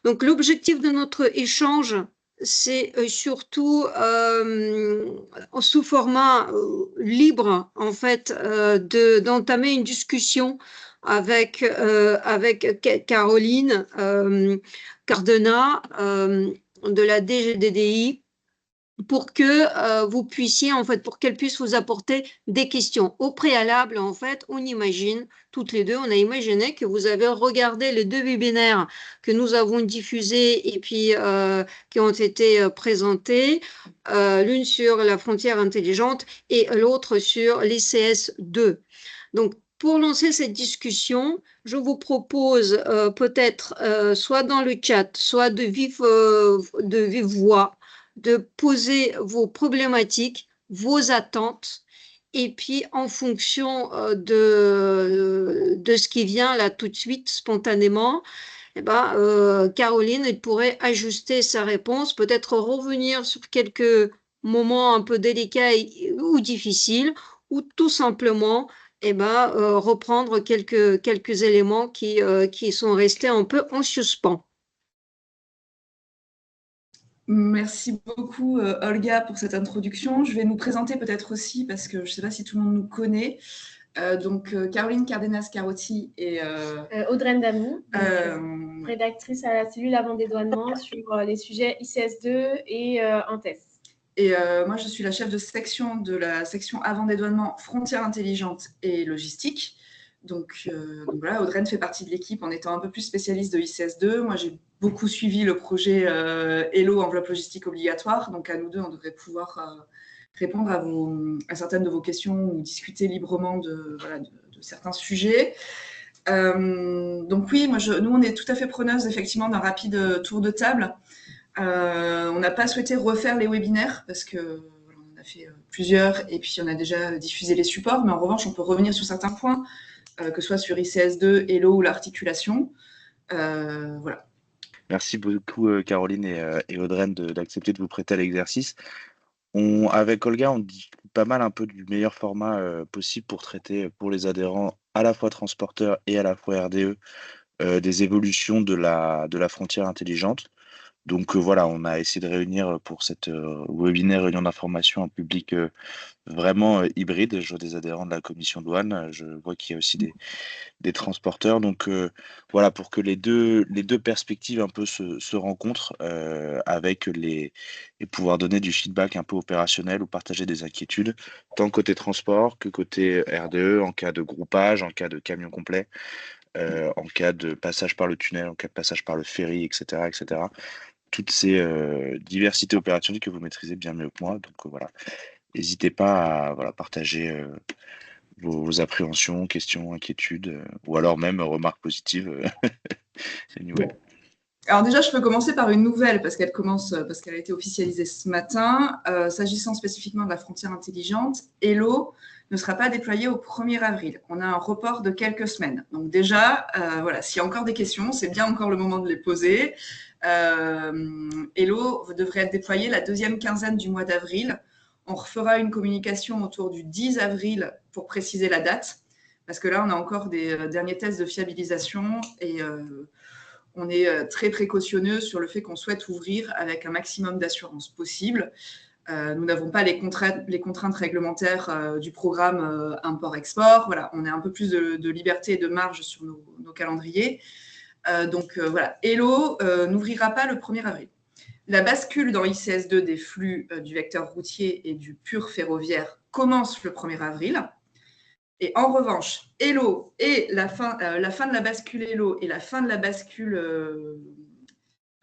Donc l'objectif de notre échange, c'est, surtout, sous format, libre en fait, d'entamer une discussion avec Caroline, Cardena, de la DGDDI pour que, vous puissiez en fait pour qu'elle puisse vous apporter des questions. Au préalable, en fait, on imagine, toutes les 2, on a imaginé que vous avez regardé les 2 webinaires que nous avons diffusés et puis, qui ont été, présentés, l'une sur la frontière intelligente et l'autre sur l'ICS2. Donc pour lancer cette discussion, je vous propose, peut-être, soit dans le chat, soit de vive voix, de poser vos problématiques, vos attentes et puis en fonction, de ce qui vient là tout de suite spontanément, et ben, Caroline, elle pourrait ajuster sa réponse, peut-être revenir sur quelques moments un peu délicats ou difficiles ou tout simplement, et ben, reprendre quelques éléments qui sont restés un peu en suspens. Merci beaucoup, Olga, pour cette introduction. Je vais nous présenter peut-être aussi, parce que je ne sais pas si tout le monde nous connaît. Caroline Cardenas-Carotti et Audreyne Damou, rédactrice à la cellule avant-dédouanement sur les sujets ICS2 et ANTES. Et moi, je suis la chef de section de la section avant-dédouanement frontières intelligentes et logistique. Donc voilà, Audreyne fait partie de l'équipe en étant un peu plus spécialiste de ICS2. Moi, j'ai beaucoup suivi le projet Hello, enveloppe logistique obligatoire. Donc à nous deux, on devrait pouvoir répondre à certaines de vos questions ou discuter librement de certains sujets. Donc oui, nous, on est tout à fait preneuses effectivement d'un rapide tour de table. On n'a pas souhaité refaire les webinaires parce que on a fait plusieurs et puis on a déjà diffusé les supports, mais en revanche, on peut revenir sur certains points, que ce soit sur ICS2, Hello ou l'articulation. Voilà. Merci beaucoup Caroline et Audreyne d'accepter de vous prêter à l'exercice. Avec Olga, on dit pas mal un peu du meilleur format possible pour traiter pour les adhérents à la fois transporteurs et à la fois RDE des évolutions de la frontière intelligente. Donc voilà, on a essayé de réunir pour cette webinaire réunion d'information un public vraiment hybride. Je vois des adhérents de la commission douane, je vois qu'il y a aussi des transporteurs. Donc voilà, pour que les deux perspectives un peu se rencontrent et pouvoir donner du feedback un peu opérationnel ou partager des inquiétudes, tant côté transport que côté RDE, en cas de groupage, en cas de camion complet, en cas de passage par le tunnel, en cas de passage par le ferry, etc., etc. Toutes ces diversités opérationnelles que vous maîtrisez bien mieux que moi. Donc voilà, n'hésitez pas à partager vos appréhensions, questions, inquiétudes, ou alors même remarques positives. C'est une nouvelle. Alors déjà, je peux commencer par une nouvelle parce qu'elle a été officialisée ce matin. S'agissant spécifiquement de la frontière intelligente, Hello ne sera pas déployé au 1er avril. On a un report de quelques semaines. Donc déjà, s'il y a encore des questions, c'est bien encore le moment de les poser. Hello devrait être déployé la 2e quinzaine du mois d'avril. On refera une communication autour du 10 avril pour préciser la date, parce que là, on a encore des derniers tests de fiabilisation et on est très précautionneux sur le fait qu'on souhaite ouvrir avec un maximum d'assurance possible. Nous n'avons pas les contraintes réglementaires du programme import-export. Voilà, on a un peu plus de liberté et de marge sur nos calendriers. Hello n'ouvrira pas le 1er avril. La bascule dans ICS2 des flux du vecteur routier et du pur ferroviaire commence le 1er avril. Et en revanche, Hello et la fin de la bascule Hello et la fin de la bascule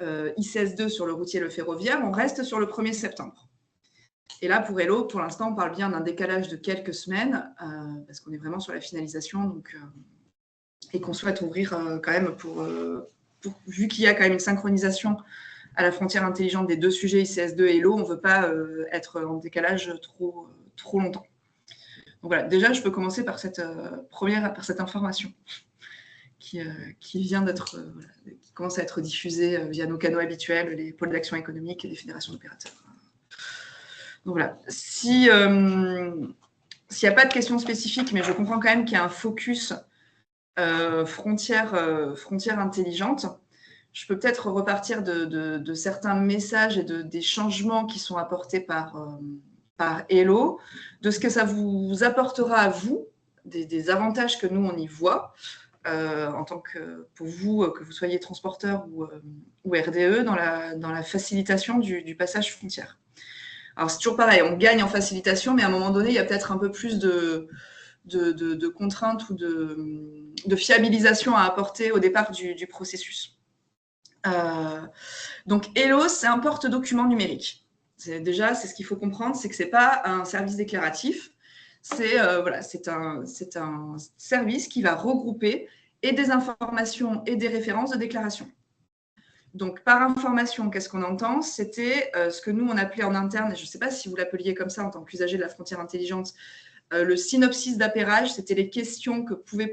ICS2 sur le routier et le ferroviaire, on reste sur le 1er septembre. Et là, pour Hello, pour l'instant, on parle bien d'un décalage de quelques semaines, parce qu'on est vraiment sur la finalisation, et qu'on souhaite ouvrir quand même vu qu'il y a quand même une synchronisation à la frontière intelligente des deux sujets ICS2 et Hello, on ne veut pas être en décalage trop longtemps. Donc voilà, déjà, je peux commencer par cette information qui vient d'être, qui commence à être diffusée via nos canaux habituels, les pôles d'action économique et les fédérations d'opérateurs. Donc voilà. S'il n'y a pas de questions spécifiques, mais je comprends quand même qu'il y a un focus frontière intelligente, je peux peut-être repartir de certains messages et des changements qui sont apportés par Hello, de ce que ça vous apportera à vous, des avantages que nous, on y voit, en tant que, pour vous, que vous soyez transporteur ou RDE, dans la facilitation du passage frontière. Alors, c'est toujours pareil, on gagne en facilitation, mais à un moment donné, il y a peut-être un peu plus de contraintes ou de fiabilisation à apporter au départ du processus. Donc, Hello, c'est un porte-document numérique. C'est ce qu'il faut comprendre, c'est que ce n'est pas un service déclaratif, c'est un service qui va regrouper et des informations et des références de déclaration. Donc, par information, qu'est-ce qu'on entend? C'était ce que nous, on appelait en interne, et je ne sais pas si vous l'appeliez comme ça en tant qu'usager de la frontière intelligente, le synopsis d'appairage, c'était les questions que devaient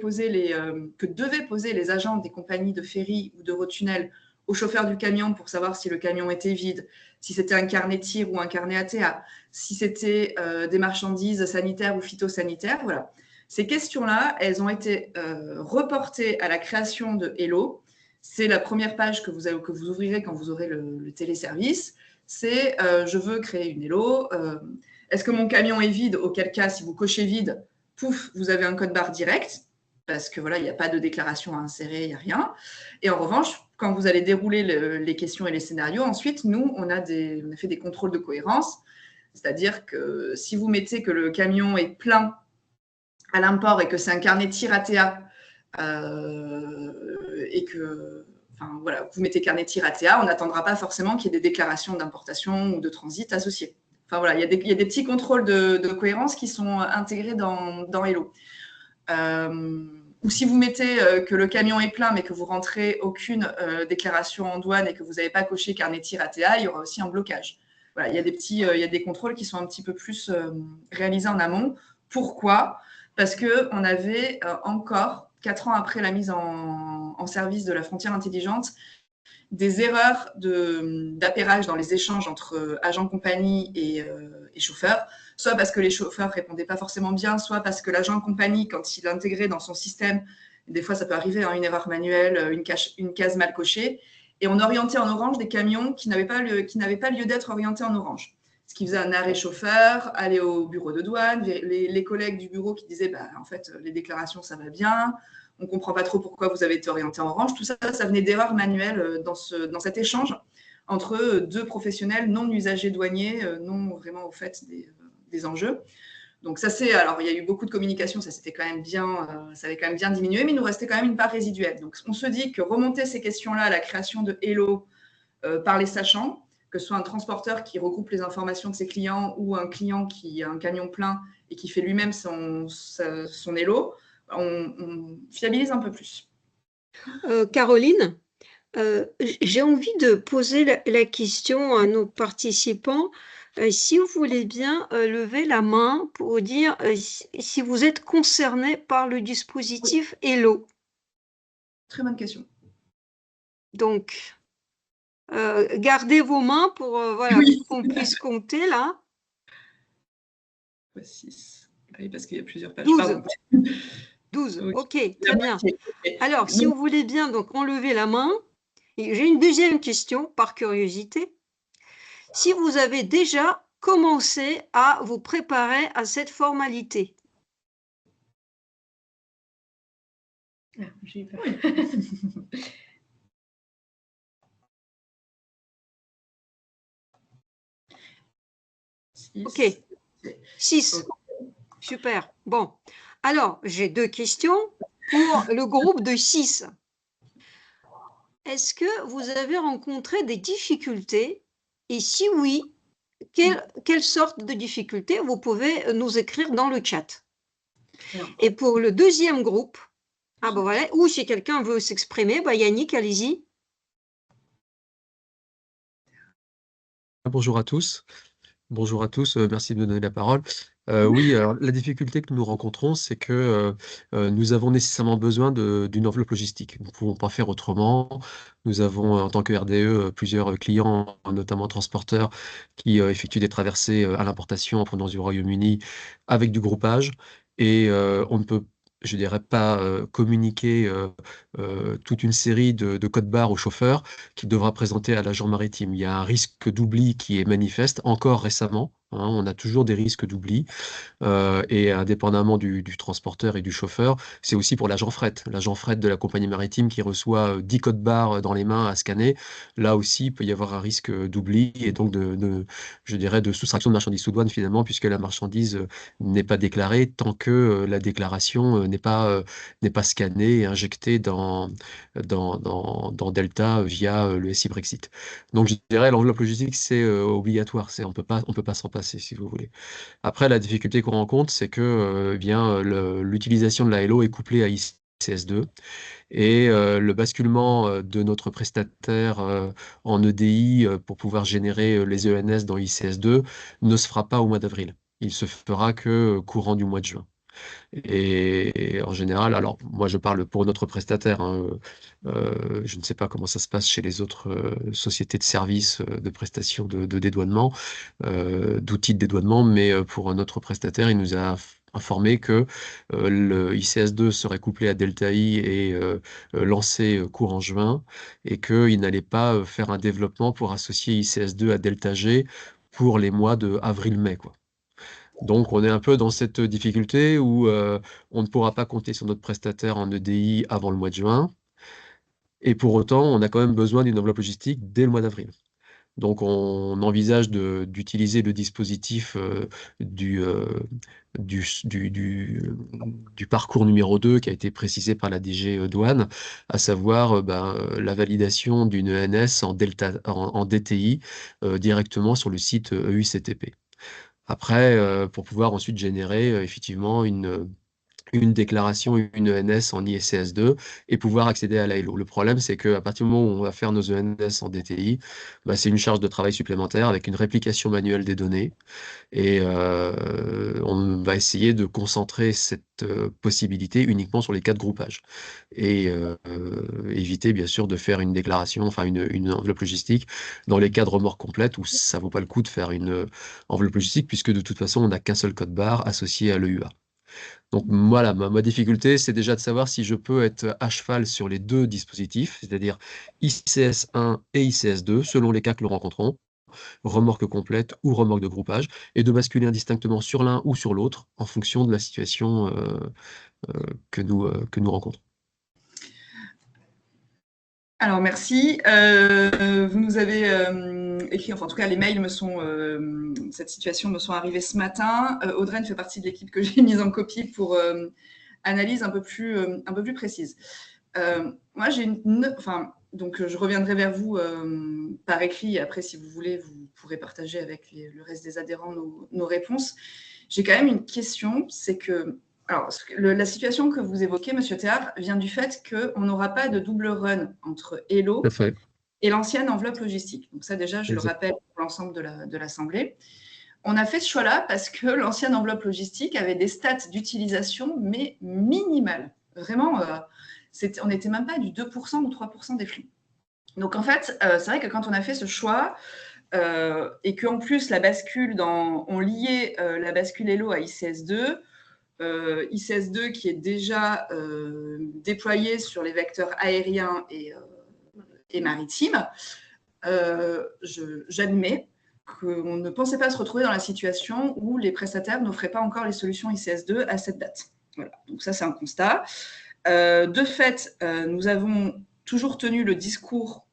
poser les agents des compagnies de ferry ou d'Eurotunnel au chauffeur du camion pour savoir si le camion était vide, si c'était un carnet tir ou un carnet ATA, si c'était des marchandises sanitaires ou phytosanitaires. Voilà. Ces questions-là, elles ont été reportées à la création de Hello. C'est la première page que vous ouvrirez quand vous aurez le téléservice. C'est je veux créer une Hello. Est-ce que mon camion est vide? Auquel cas, si vous cochez vide, pouf, vous avez un code barre direct, parce que voilà, il n'y a pas de déclaration à insérer, il n'y a rien. Et en revanche, quand vous allez dérouler les questions et les scénarios, ensuite, nous, on a fait des contrôles de cohérence, c'est-à-dire que si vous mettez que le camion est plein à l'import et que c'est un carnet tir ATA, et que voilà, vous mettez carnet tir ATA, on n'attendra pas forcément qu'il y ait des déclarations d'importation ou de transit associées. Enfin voilà, il y a des petits contrôles de cohérence qui sont intégrés dans Hello. Ou si vous mettez que le camion est plein mais que vous rentrez aucune déclaration en douane et que vous n'avez pas coché carnet tir ATA, il y aura aussi un blocage. Voilà, il y a des contrôles qui sont un petit peu plus réalisés en amont. Pourquoi? Parce qu'on avait encore, 4 ans après la mise en service de la frontière intelligente, des erreurs d'appairage dans les échanges entre agents de compagnie et chauffeurs, soit parce que les chauffeurs ne répondaient pas forcément bien, soit parce que l'agent de compagnie, quand il intégrait dans son système, des fois ça peut arriver, une erreur manuelle, une case mal cochée, et on orientait en orange des camions qui n'avaient pas lieu d'être orientés en orange. Ce qui faisait un arrêt chauffeur, aller au bureau de douane, les collègues du bureau qui disaient en fait, les déclarations, ça va bien, on ne comprend pas trop pourquoi vous avez été orienté en orange. Tout ça, ça venait d'erreurs manuelles dans cet échange entre deux professionnels non usagers douaniers, non vraiment au fait des enjeux. Donc ça alors il y a eu beaucoup de communication, ça avait quand même bien diminué, mais il nous restait quand même une part résiduelle. Donc on se dit que remonter ces questions-là à la création de Hello par les sachants, que ce soit un transporteur qui regroupe les informations de ses clients ou un client qui a un camion plein et qui fait lui-même son Hello, on fiabilise un peu plus. Caroline, j'ai envie de poser la question à nos participants. Si vous voulez bien lever la main pour dire si vous êtes concerné par le dispositif Hello. Très bonne question. Donc, gardez vos mains pour qu'on puisse compter là. 6. Oui, parce qu'il y a plusieurs pages. 12. 12, ok, très bien. Alors, si vous voulez bien donc enlever la main, j'ai une deuxième question par curiosité. Si vous avez déjà commencé à vous préparer à cette formalité. J'ai eu peur. Ok, 6. Super. Bon, alors j'ai 2 questions pour le groupe de 6. Est-ce que vous avez rencontré des difficultés? Et si oui, quelle sorte de difficultés? Vous pouvez nous écrire dans le chat. Et pour le deuxième groupe, voilà, ou si quelqu'un veut s'exprimer, Yannick, allez-y. Bonjour à tous. Bonjour à tous, merci de me donner la parole. Oui, alors la difficulté que nous rencontrons, c'est que nous avons nécessairement besoin d'une enveloppe logistique. Nous ne pouvons pas faire autrement. Nous avons, en tant que RDE, plusieurs clients, notamment transporteurs, qui effectuent des traversées à l'importation en provenance du Royaume-Uni avec du groupage. Et on ne peut, je dirais, pas communiquer toute une série de codes barres aux chauffeurs qu'il devra présenter à l'agent maritime. Il y a un risque d'oubli qui est manifeste, encore récemment, hein, on a toujours des risques d'oubli. Et indépendamment du transporteur et du chauffeur, c'est aussi pour l'agent fret. L'agent fret de la compagnie maritime qui reçoit 10 codes barres dans les mains à scanner, là aussi, il peut y avoir un risque d'oubli et donc je dirais, de soustraction de marchandises sous douane finalement, puisque la marchandise n'est pas déclarée tant que la déclaration n'est pas scannée et injectée dans Delta via le SI Brexit. Donc je dirais l'enveloppe logistique, c'est obligatoire, on peut pas s'en passer si vous voulez. Après, la difficulté qu'on rencontre, c'est que l'utilisation de la Hello est couplée à ICS2 et le basculement de notre prestataire en EDI pour pouvoir générer les ENS dans ICS2 ne se fera pas au mois d'avril. Il se fera que courant du mois de juin. Et en général, alors moi je parle pour notre prestataire, hein, je ne sais pas comment ça se passe chez les autres sociétés de services de prestations de dédouanement, d'outils de dédouanement, mais pour notre prestataire, il nous a informé que le ICS2 serait couplé à Delta-I et lancé courant juin, et qu'il n'allait pas faire un développement pour associer ICS2 à Delta-G pour les mois de avril-mai, quoi. Donc, on est un peu dans cette difficulté où on ne pourra pas compter sur notre prestataire en EDI avant le mois de juin. Et pour autant, on a quand même besoin d'une enveloppe logistique dès le mois d'avril. Donc, on envisage d'utiliser le dispositif du, du, du, du parcours numéro 2 qui a été précisé par la DG Douane, à savoir la validation d'une ENS en DTI directement sur le site EUCTP. Après, pour pouvoir ensuite générer effectivement une déclaration, une ENS en ICS2 et pouvoir accéder à l'AELO. Le problème, c'est qu'à partir du moment où on va faire nos ENS en DTI, c'est une charge de travail supplémentaire avec une réplication manuelle des données. Et on va essayer de concentrer cette possibilité uniquement sur les cas de groupage. Et éviter, bien sûr, de faire une déclaration, enfin une enveloppe logistique dans les cas de remorque complète où ça vaut pas le coup de faire une enveloppe logistique puisque de toute façon, on n'a qu'un seul code barre associé à l'EUA. Donc voilà, ma difficulté, c'est déjà de savoir si je peux être à cheval sur les deux dispositifs, c'est-à-dire ICS1 et ICS2, selon les cas que nous rencontrons, remorque complète ou remorque de groupage, et de basculer indistinctement sur l'un ou sur l'autre en fonction de la situation que nous rencontrons. Alors, merci. Vous nous avez écrit, enfin, en tout cas, les mails cette situation me sont arrivés ce matin. Audrey fait partie de l'équipe que j'ai mise en copie pour analyse un peu plus précise. Moi, donc je reviendrai vers vous par écrit. Après, si vous voulez, vous pourrez partager avec le reste des adhérents nos réponses. J'ai quand même une question, c'est que alors, la situation que vous évoquez, Monsieur Théâtre, vient du fait qu'on n'aura pas de double run entre Hello et l'ancienne enveloppe logistique. Donc ça, déjà, je le rappelle pour l'ensemble de l'Assemblée. On a fait ce choix-là parce que l'ancienne enveloppe logistique avait des stats d'utilisation, mais minimales. Vraiment, on n'était même pas du 2% ou 3% des flux. Donc, en fait, c'est vrai que quand on a fait ce choix, et qu'en plus, on liait la bascule Hello à ICS2, ICS2 qui est déjà déployé sur les vecteurs aériens et maritimes, j'admets qu'on ne pensait pas se retrouver dans la situation où les prestataires n'offraient pas encore les solutions ICS2 à cette date. Voilà. Donc ça, c'est un constat. De fait, nous avons toujours tenu le discours,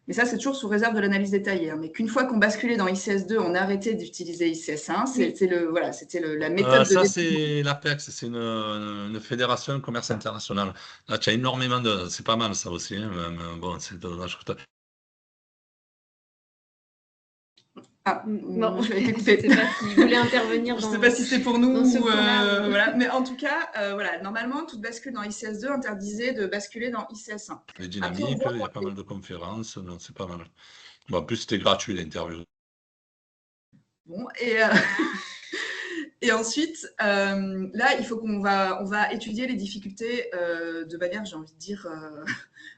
mais ça, c'est toujours sous réserve de l'analyse détaillée, hein, mais qu'une fois qu'on basculait dans ICS2, on arrêtait d'utiliser ICS1. C'était la méthode ça, c'est l'APEX, c'est une fédération de commerce international. Là, tu as énormément de... C'est pas mal, ça aussi. Hein, mais bon, c'est dommage que non, je ne sais pas s'il voulait intervenir. Je ne sais pas si c'est pour nous ou voilà. Mais en tout cas, voilà, normalement, toute bascule dans ICS2 interdisait de basculer dans ICS1. Les dynamiques, il y a pas mal de conférences, donc c'est pas mal. Bon, en plus, c'était gratuit l'interview. Bon, et ensuite, là, il faut on va étudier les difficultés de manière, j'ai envie de dire,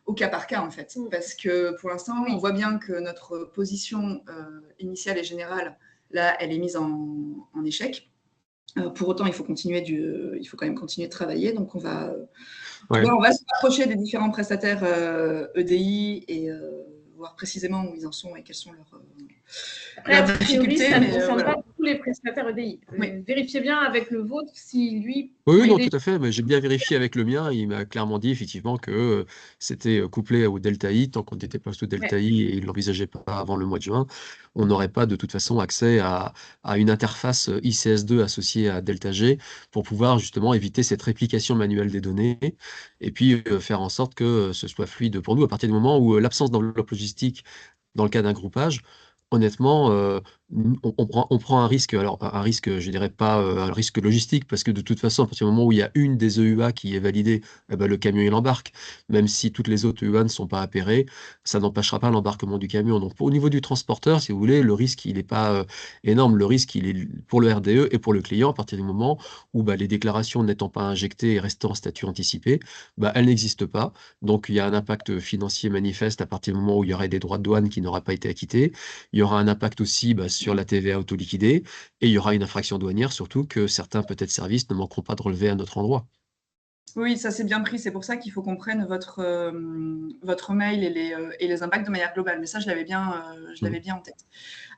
au cas par cas, en fait. Parce que pour l'instant, on voit bien que notre position initiale et générale, là, elle est mise en échec. Pour autant, il faut quand même continuer de travailler. Donc, on va se rapprocher des différents prestataires EDI et voir précisément où ils en sont et quelles sont leurs difficultés. Ça ne concerne pas tous les prestataires EDI. Vérifiez bien avec le vôtre si lui... Oui, non, tout à fait. Mais j'ai bien vérifié avec le mien. Il m'a clairement dit effectivement que c'était couplé au Delta I. Tant qu'on n'était pas sous Delta I et il ne l'envisageait pas avant le mois de juin, on n'aurait pas de toute façon accès à une interface ICS2 associée à Delta G pour pouvoir justement éviter cette réplication manuelle des données et puis faire en sorte que ce soit fluide pour nous à partir du moment où l'absence d'enveloppe logistique dans le cas d'un groupage, honnêtement, on prend un risque, alors un risque, je dirais pas un risque logistique, parce que de toute façon, à partir du moment où il y a une des EUA qui est validée, eh ben, le camion il embarque. Même si toutes les autres EUA ne sont pas appairées, ça n'empêchera pas l'embarquement du camion. Donc au niveau du transporteur, si vous voulez, le risque il n'est pas énorme. Le risque il est pour le RDE et pour le client à partir du moment où bah, les déclarations n'étant pas injectées et restant en statut anticipé, bah, elles n'existent pas. Donc il y a un impact financier manifeste à partir du moment où il y aurait des droits de douane qui n'auraient pas été acquittés. Il y aura un impact aussi sur la TVA autoliquidée et il y aura une infraction douanière, surtout que certains peut-être services ne manqueront pas de relever à notre endroit. Oui, ça c'est bien pris. C'est pour ça qu'il faut qu'on prenne votre mail et les impacts de manière globale. Mais ça, je l'avais bien en tête.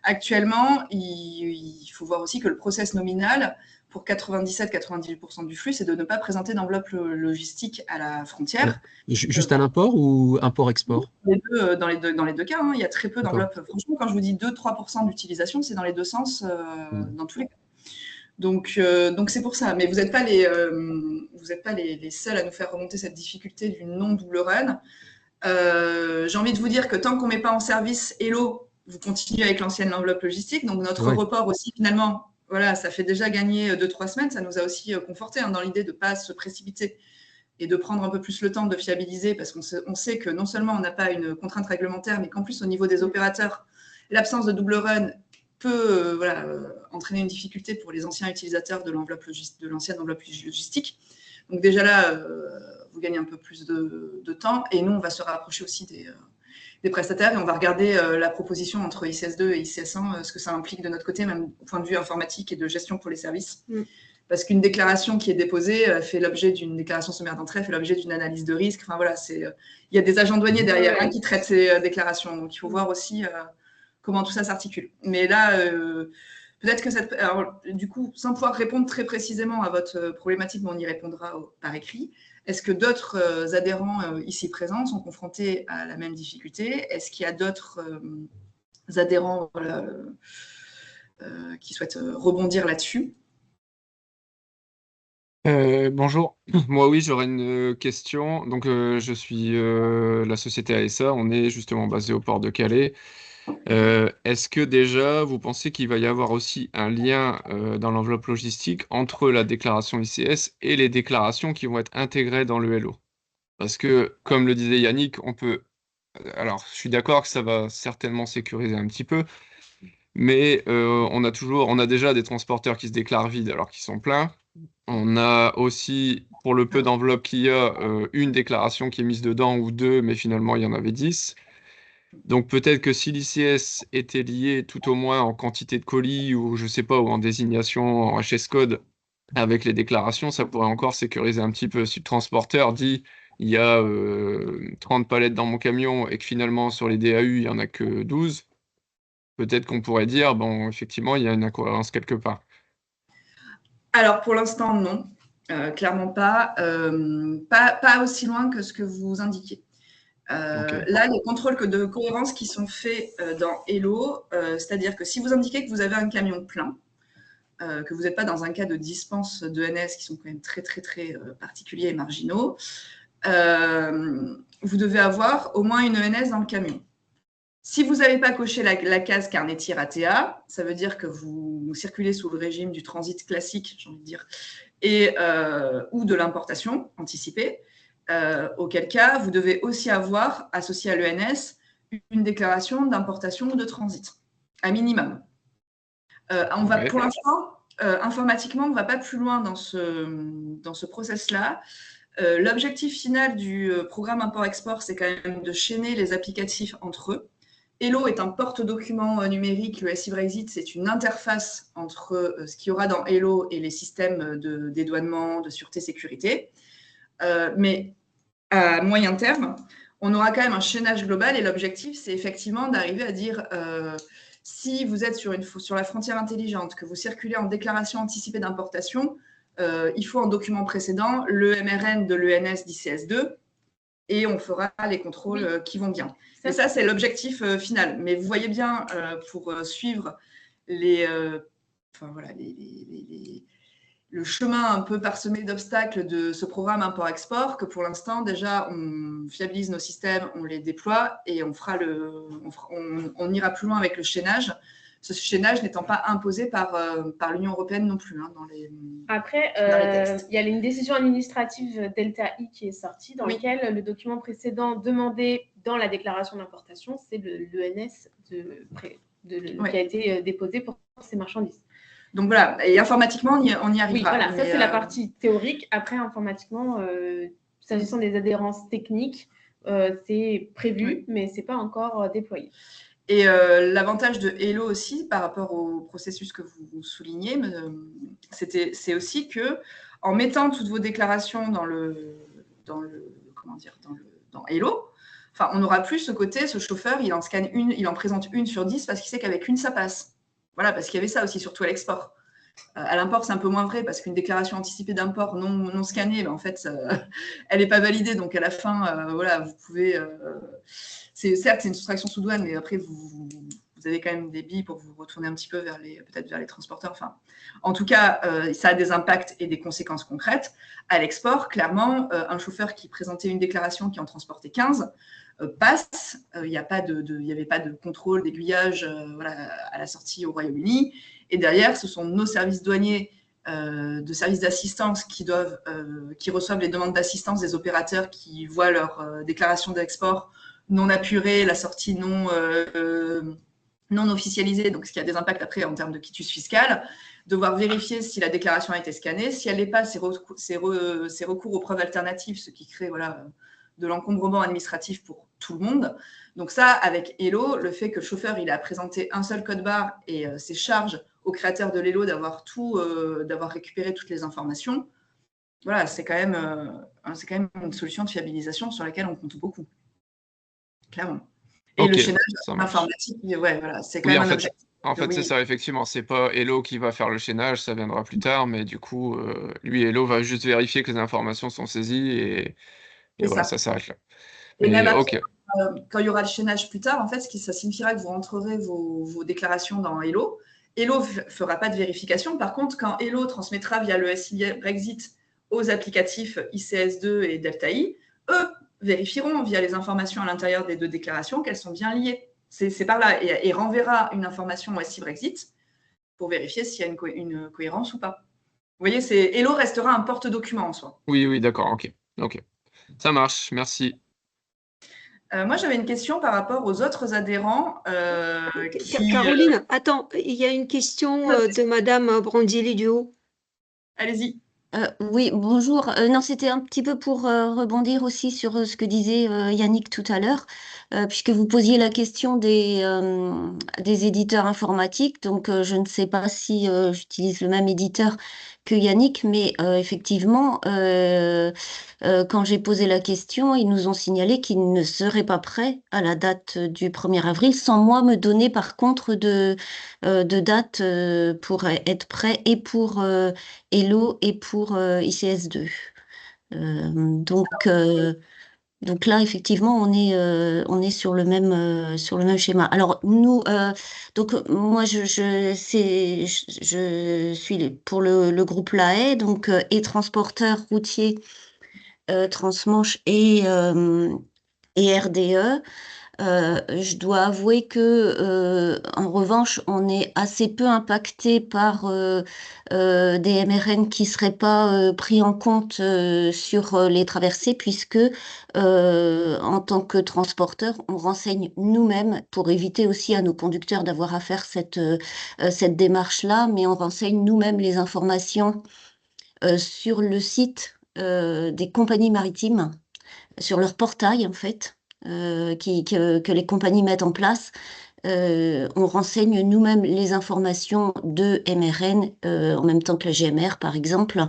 Actuellement, il faut voir aussi que le process nominal, pour 97-98% du flux, c'est de ne pas présenter d'enveloppe logistique à la frontière. Juste à l'import ou import-export? Dans les deux cas, hein, il y a très peu d'enveloppes. Franchement, quand je vous dis 2-3% d'utilisation, c'est dans les deux sens, dans tous les cas. Donc c'est pour ça. Mais vous n'êtes pas les seuls à nous faire remonter cette difficulté du non-double run. J'ai envie de vous dire que tant qu'on ne met pas en service Hello, vous continuez avec l'ancienne enveloppe logistique. Donc notre report aussi, finalement, voilà, ça fait déjà gagner 2-3 semaines. Ça nous a aussi conforté dans l'idée de ne pas se précipiter et de prendre un peu plus le temps de fiabiliser, parce qu'on sait que non seulement on n'a pas une contrainte réglementaire, mais qu'en plus au niveau des opérateurs, l'absence de double run peut entraîner une difficulté pour les anciens utilisateurs de l'ancienne enveloppe logistique. Donc déjà là, vous gagnez un peu plus de temps, et nous, on va se rapprocher aussi des prestataires, et on va regarder la proposition entre ICS2 et ICS1, ce que ça implique de notre côté, même au point de vue informatique et de gestion pour les services. Parce qu'une déclaration qui est déposée fait l'objet d'une déclaration sommaire d'entrée, fait l'objet d'une analyse de risque. Enfin voilà, il y a des agents douaniers derrière qui traitent ces déclarations. Donc il faut voir aussi comment tout ça s'articule. Mais là, peut-être que alors, du coup, sans pouvoir répondre très précisément à votre problématique, mais on y répondra par écrit. Est-ce que d'autres adhérents ici présents sont confrontés à la même difficulté? Est-ce qu'il y a d'autres adhérents qui souhaitent rebondir là-dessus? Bonjour, moi oui, j'aurais une question. Donc, je suis la société ASA, on est justement basé au port de Calais. Est-ce que déjà vous pensez qu'il va y avoir aussi un lien dans l'enveloppe logistique entre la déclaration ICS et les déclarations qui vont être intégrées dans le LO? Parce que, comme le disait Yannick, alors je suis d'accord que ça va certainement sécuriser un petit peu, mais on a déjà des transporteurs qui se déclarent vides alors qu'ils sont pleins. On a aussi, pour le peu d'enveloppes qu'il y a, une déclaration qui est mise dedans ou deux, mais finalement il y en avait 10. Donc peut-être que si l'ICS était lié tout au moins en quantité de colis ou je sais pas, ou en désignation en HS code avec les déclarations, ça pourrait encore sécuriser un petit peu. Si le transporteur dit il y a 30 palettes dans mon camion et que finalement sur les DAU il n'y en a que 12, peut-être qu'on pourrait dire bon effectivement il y a une incohérence quelque part. Alors, pour l'instant, non. Clairement pas. Pas aussi loin que ce que vous indiquez. Là, les contrôles de cohérence qui sont faits dans Hello, c'est-à-dire que si vous indiquez que vous avez un camion plein, que vous n'êtes pas dans un cas de dispense d'ENS qui sont quand même très, très, très particuliers et marginaux, vous devez avoir au moins une ENS dans le camion. Si vous n'avez pas coché la case carnet tir ATA, ça veut dire que vous circulez sous le régime du transit classique, j'ai envie de dire, ou de l'importation anticipée, auquel cas, vous devez aussi avoir, associé à l'ENS, une déclaration d'importation ou de transit, à minimum. Pour l'instant, informatiquement, on ne va pas plus loin dans ce process-là. L'objectif final du programme import-export, c'est quand même de chaîner les applicatifs entre eux. Hello est un porte-document numérique. Le SI Brexit, c'est une interface entre ce qu'il y aura dans Hello et les systèmes de dédouanement, de sûreté-sécurité. Mais à moyen terme, on aura quand même un chaînage global et l'objectif, c'est effectivement d'arriver à dire si vous êtes sur la frontière intelligente, que vous circulez en déclaration anticipée d'importation, il faut en document précédent le MRN de l'ENS d'ICS2 et on fera les contrôles qui vont bien. Et ça, c'est l'objectif final. Mais vous voyez bien, pour suivre le chemin un peu parsemé d'obstacles de ce programme import-export, que pour l'instant, déjà, on fiabilise nos systèmes, on les déploie et on ira plus loin avec le chaînage. Ce chaînage n'étant pas imposé par l'Union européenne non plus. Après, il y a une décision administrative Delta I qui est sortie, dans laquelle le document précédent demandé dans la déclaration d'importation, c'est l'ENS qui a été déposé pour ces marchandises. Donc voilà, et informatiquement, on y arrivera. Oui, voilà, ça c'est la partie théorique. Après, informatiquement, s'agissant des adhérences techniques, c'est prévu, mais ce n'est pas encore déployé. Et l'avantage de Hello aussi, par rapport au processus que vous soulignez, c'est aussi que en mettant toutes vos déclarations dans Hello, on n'aura plus ce côté, ce chauffeur, il en scanne il en présente une sur 10 parce qu'il sait qu'avec une, ça passe. Voilà, parce qu'il y avait ça aussi, surtout à l'export. À l'import, c'est un peu moins vrai parce qu'une déclaration anticipée d'import non scannée, en fait, elle n'est pas validée. Donc, à la fin, vous pouvez... certes, c'est une soustraction sous douane, mais après, vous avez quand même des billes pour vous retourner un petit peu peut-être vers les transporteurs. Enfin, en tout cas, ça a des impacts et des conséquences concrètes. À l'export, clairement, un chauffeur qui présentait une déclaration qui en transportait 15 passe. Il n'y avait pas de contrôle d'aiguillage à la sortie au Royaume-Uni. Et derrière, ce sont nos services douaniers de services d'assistance qui reçoivent les demandes d'assistance des opérateurs qui voient leur déclaration d'export non apurée, la sortie non officialisée, donc ce qui a des impacts après en termes de quitus fiscal, devoir vérifier si la déclaration a été scannée. Si elle n'est pas, c'est recours aux preuves alternatives, ce qui crée de l'encombrement administratif pour tout le monde. Donc ça, avec Hello, le fait que le chauffeur il a présenté un seul code barre et ses charges au créateur de l'Hello d'avoir récupéré toutes les informations, voilà, c'est quand même une solution de fiabilisation sur laquelle on compte beaucoup, clairement. Et le chaînage informatique, c'est quand même un objectif. En fait, c'est ça, effectivement. C'est pas Hello qui va faire le chaînage, ça viendra plus tard, mais du coup, lui, Hello va juste vérifier que les informations sont saisies et voilà, ça s'arrête là. Et même après, quand il y aura le chaînage plus tard, en fait, ça signifiera que vous rentrerez vos déclarations dans Hello. Hello ne fera pas de vérification. Par contre, quand Hello transmettra via le SI Brexit aux applicatifs ICS2 et Delta I, eux vérifieront via les informations à l'intérieur des deux déclarations qu'elles sont bien liées. C'est par là. Et renverra une information au SI Brexit pour vérifier s'il y a une cohérence ou pas. Vous voyez, Hello restera un porte-document en soi. Oui, d'accord, ok. Ça marche, merci. Moi, j'avais une question par rapport aux autres adhérents. Caroline, attends, il y a une question de Madame Brandili-Duhaut. Allez-y. Oui, bonjour. Non, c'était un petit peu pour rebondir aussi sur ce que disait Yannick tout à l'heure, puisque vous posiez la question des éditeurs informatiques. Donc, je ne sais pas si j'utilise le même éditeur que Yannick, mais effectivement, quand j'ai posé la question, ils nous ont signalé qu'ils ne seraient pas prêts à la date du 1er avril, sans moi me donner par contre de date pour être prêts et pour Hello et pour ICS2. Donc là, effectivement, on est sur le même schéma. Alors nous, donc moi, je suis pour le groupe LAE, donc et transporteur routier transmanche et RDE. Je dois avouer que, en revanche, on est assez peu impacté par des MRN qui seraient pas pris en compte sur les traversées, puisque en tant que transporteur, on renseigne nous-mêmes pour éviter aussi à nos conducteurs d'avoir à faire cette démarche-là, mais on renseigne nous-mêmes les informations sur le site des compagnies maritimes, sur leur portail en fait, que les compagnies mettent en place. On renseigne nous-mêmes les informations de MRN en même temps que la GMR par exemple,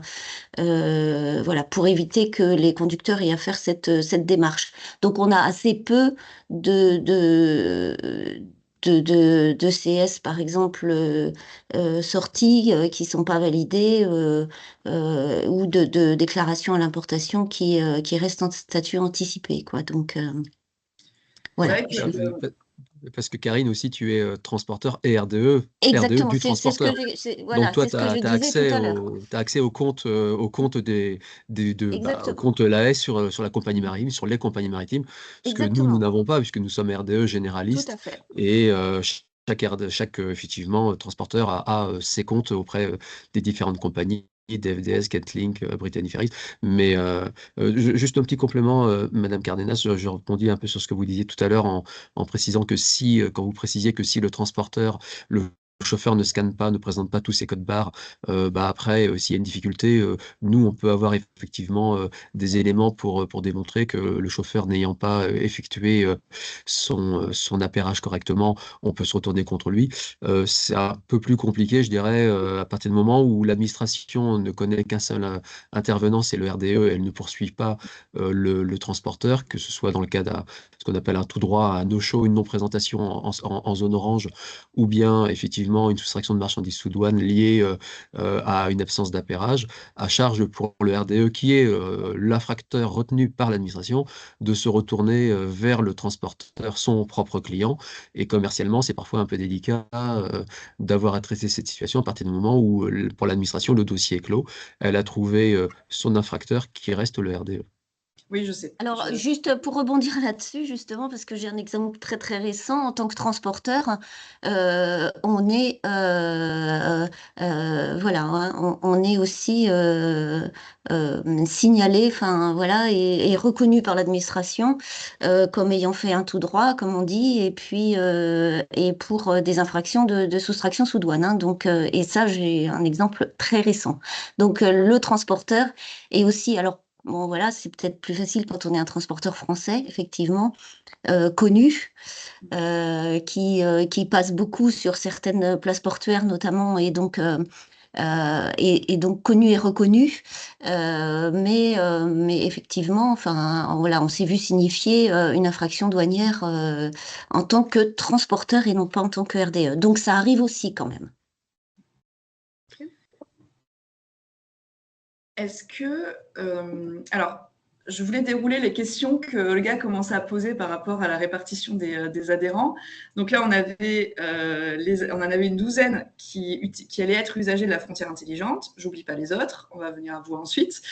voilà, pour éviter que les conducteurs aient à faire cette démarche. Donc on a assez peu de CS, par exemple, sorties qui sont pas validées ou de déclarations à l'importation qui restent en statut anticipé, quoi. Donc, voilà. C'est vrai que, Parce que Karine aussi, tu es transporteur et RDE Exactement, du c'est ce que transporteur. voilà, Donc toi, c'est ce tu que je as, disais tout à l'heure. accès au compte au Exactement, compte l'AS sur la compagnie maritime, sur les compagnies maritimes, ce que nous exactement, n'avons pas, puisque nous sommes RDE tout généralistes, à fait. et chaque effectivement, transporteur a ses comptes auprès des différentes compagnies. DFDS, Getlink, Brittany Ferries. Mais juste un petit complément, Madame Cardenas, je rebondis un peu sur ce que vous disiez tout à l'heure en précisant que quand vous précisiez que si le transporteur, le chauffeur ne scanne pas, ne présente pas tous ses codes barres, après, s'il y a une difficulté, nous, on peut avoir effectivement des éléments pour démontrer que le chauffeur n'ayant pas effectué son appairage correctement, on peut se retourner contre lui. C'est un peu plus compliqué, je dirais, à partir du moment où l'administration ne connaît qu'un seul intervenant, c'est le RDE, et elle ne poursuit pas le transporteur, que ce soit dans le cas d'un ce qu'on appelle un tout droit, un no-show, une non-présentation en zone orange, ou bien effectivement une soustraction de marchandises sous douane liée à une absence d'appairage, à charge pour le RDE, qui est l'infracteur retenu par l'administration, de se retourner vers le transporteur, son propre client. Et commercialement, c'est parfois un peu délicat d'avoir à traiter cette situation à partir du moment où, pour l'administration, le dossier est clos. Elle a trouvé son infracteur qui reste le RDE. oui, je sais. Alors, juste pour rebondir là-dessus, justement, parce que j'ai un exemple très très récent, en tant que transporteur, on est, voilà, hein, on est aussi signalé, enfin voilà, et reconnu par l'administration comme ayant fait un tout droit, comme on dit, et puis et pour des infractions de soustraction sous douane, hein. Donc, et ça, j'ai un exemple très récent. Donc, le transporteur est aussi, alors. Bon, voilà, c'est peut-être plus facile quand on est un transporteur français, effectivement, connu, qui passe beaucoup sur certaines places portuaires notamment, et donc connu et reconnu. Mais effectivement, enfin, voilà, on s'est vu signifier une infraction douanière en tant que transporteur et non pas en tant que RDE. Donc ça arrive aussi quand même. Est-ce que, alors, je voulais dérouler les questions que Olga commençait à poser par rapport à la répartition des adhérents. Donc là, on en avait une douzaine qui allaient être usagers de la frontière intelligente. J'oublie pas les autres, on va venir à vous ensuite.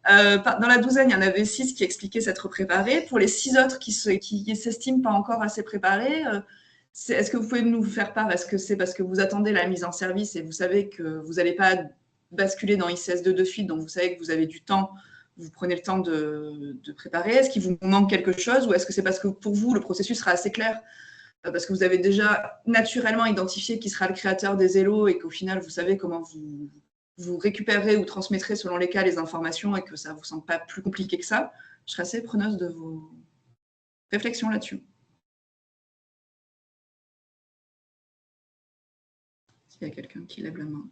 Dans la douzaine, il y en avait 6 qui expliquaient s'être préparés. Pour les 6 autres qui s'estiment pas encore assez préparés, est-ce que vous pouvez nous faire part? Est-ce que c'est parce que vous attendez la mise en service et vous savez que vous n'allez pas basculer dans ICS2 de suite, donc vous savez que vous avez du temps, vous prenez le temps de préparer? Est-ce qu'il vous manque quelque chose, ou est-ce que c'est parce que pour vous, le processus sera assez clair, parce que vous avez déjà naturellement identifié qui sera le créateur des ELO et qu'au final, vous savez comment vous récupérerez ou transmettrez selon les cas les informations et que ça ne vous semble pas plus compliqué que ça? Je serais assez preneuse de vos réflexions là-dessus. S'il y a quelqu'un qui lève la main.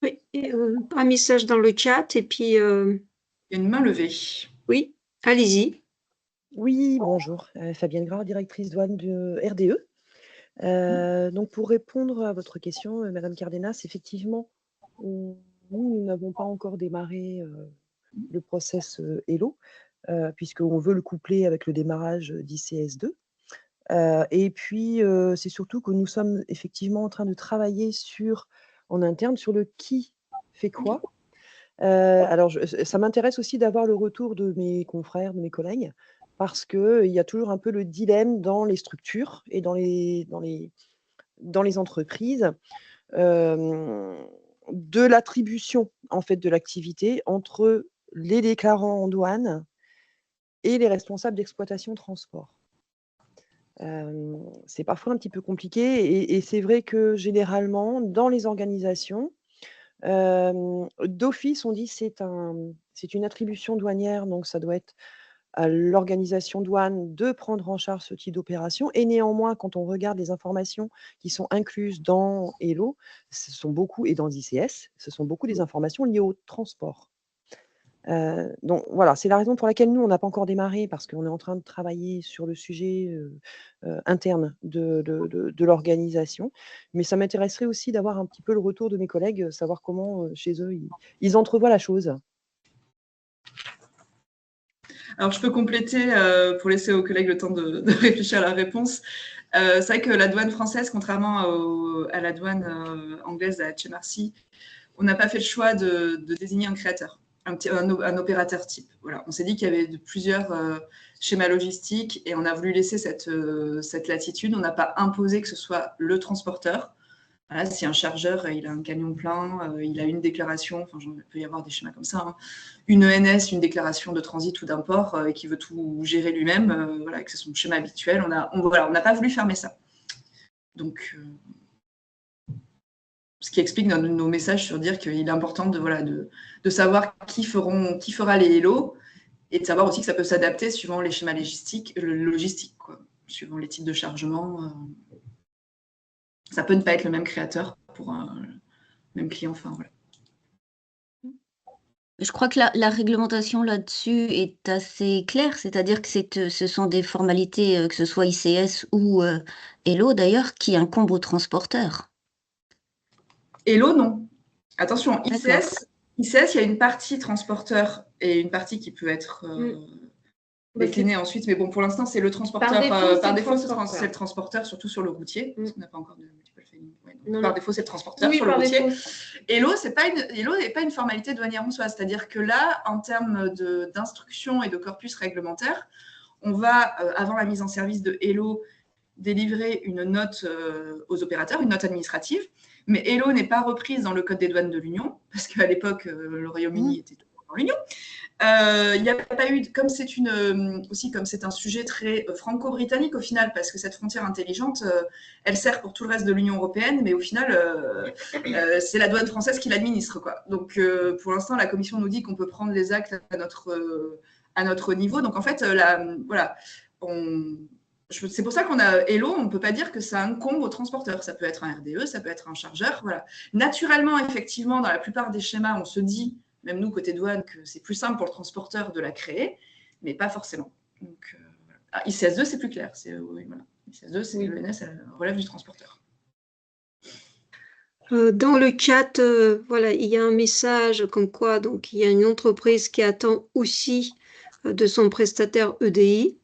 Oui, un message dans le chat et puis. Il y a une main levée. Oui, allez-y. Oui, bonjour. Fabienne Gras, directrice douane de RDE. Donc pour répondre à votre question, Madame Cardenas, effectivement, nous n'avons pas encore démarré le process ELO, puisqu'on veut le coupler avec le démarrage d'ICS2. Et puis, c'est surtout que nous sommes effectivement en train de travailler en interne sur le qui fait quoi. Alors, ça m'intéresse aussi d'avoir le retour de mes confrères, de mes collègues, parce qu'il y a toujours un peu le dilemme dans les structures et dans les entreprises, de l'attribution, en fait, de l'activité entre les déclarants en douane et les responsables d'exploitation transport. C'est parfois un petit peu compliqué et c'est vrai que généralement, dans les organisations, d'office, on dit c'est une attribution douanière, donc ça doit être à l'organisation douane de prendre en charge ce type d'opération. Et néanmoins, quand on regarde les informations qui sont incluses dans Hello, ce sont beaucoup, et dans ICS, ce sont beaucoup des informations liées au transport. Donc voilà, c'est la raison pour laquelle nous, on n'a pas encore démarré, parce qu'on est en train de travailler sur le sujet interne de l'organisation. Mais ça m'intéresserait aussi d'avoir un petit peu le retour de mes collègues, savoir comment, chez eux, ils entrevoient la chose. Alors, je peux compléter pour laisser aux collègues le temps de réfléchir à la réponse. C'est vrai que la douane française, contrairement à la douane anglaise à HMRC, on n'a pas fait le choix de désigner un créateur, un opérateur type. Voilà. On s'est dit qu'il y avait plusieurs schémas logistiques et on a voulu laisser cette latitude. On n'a pas imposé que ce soit le transporteur. Voilà, si un chargeur, il a un camion plein, il a une déclaration, enfin, il peut y avoir des schémas comme ça, hein, une ENS, une déclaration de transit ou d'import, et qui veut tout gérer lui-même, voilà, que c'est son schéma habituel. On n'a pas voulu fermer ça. Donc, ce qui explique nos messages sur dire qu'il est important de savoir qui fera les Hello, et de savoir aussi que ça peut s'adapter suivant les schémas logistiques, quoi, suivant les types de chargement. Ça peut ne pas être le même créateur pour un même client. Enfin, voilà. Je crois que la réglementation là-dessus est assez claire, c'est-à-dire que ce sont des formalités, que ce soit ICS ou Hello d'ailleurs, qui incombent aux transporteurs. Hello, non. Attention, ICS, il y a une partie transporteur et une partie qui peut être déclinée ensuite. Mais bon, pour l'instant, c'est le transporteur. Par défaut, c'est le transporteur, surtout sur le routier. Parce qu'on n'a pas encore de multiple failing. Ouais, par défaut, c'est le transporteur sur le routier. Hello, n'est pas une formalité douanière en soi. C'est-à-dire que là, en termes d'instruction et de corpus réglementaire, on va, avant la mise en service de Hello, délivrer une note aux opérateurs, une note administrative. Mais Hello n'est pas reprise dans le Code des douanes de l'Union, parce qu'à l'époque, le Royaume-Uni était dans l'Union. Il n'y a pas eu, comme c'est un sujet très franco-britannique au final, parce que cette frontière intelligente, elle sert pour tout le reste de l'Union européenne, mais au final, c'est la douane française qui l'administre, quoi. Donc, pour l'instant, la Commission nous dit qu'on peut prendre les actes à notre niveau. Donc, en fait, voilà, c'est pour ça qu'on a Hello, on ne peut pas dire que ça incombe au transporteur. Ça peut être un RDE, ça peut être un chargeur. Voilà. Naturellement, effectivement, dans la plupart des schémas, on se dit, même nous, côté douane, que c'est plus simple pour le transporteur de la créer, mais pas forcément. Donc, voilà. ICS2, c'est plus clair. Voilà. ICS2, c'est l'ENS, elle relève du transporteur. Dans le chat, voilà, il y a un message comme quoi donc, il y a une entreprise qui attend aussi de son prestataire EDI.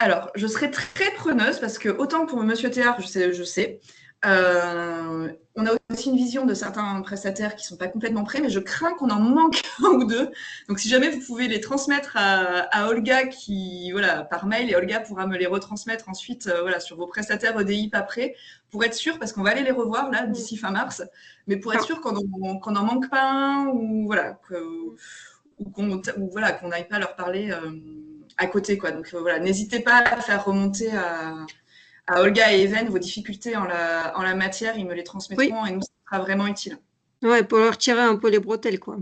Alors, je serais très preneuse parce que, autant pour Monsieur Théard, je sais, on a aussi une vision de certains prestataires qui ne sont pas complètement prêts, mais je crains qu'on en manque un ou deux. Donc, si jamais vous pouvez les transmettre à Olga par mail, et Olga pourra me les retransmettre ensuite sur vos prestataires EDI pas prêts, pour être sûr, parce qu'on va aller les revoir là d'ici fin mars, mais pour être sûr qu'on n'en manque pas un ou qu'on n'aille pas leur parler à côté, quoi. Donc voilà, n'hésitez pas à faire remonter à Olga et Even vos difficultés en la matière, ils me les transmettront et nous, ça sera vraiment utile. Ouais, pour leur tirer un peu les bretelles, quoi.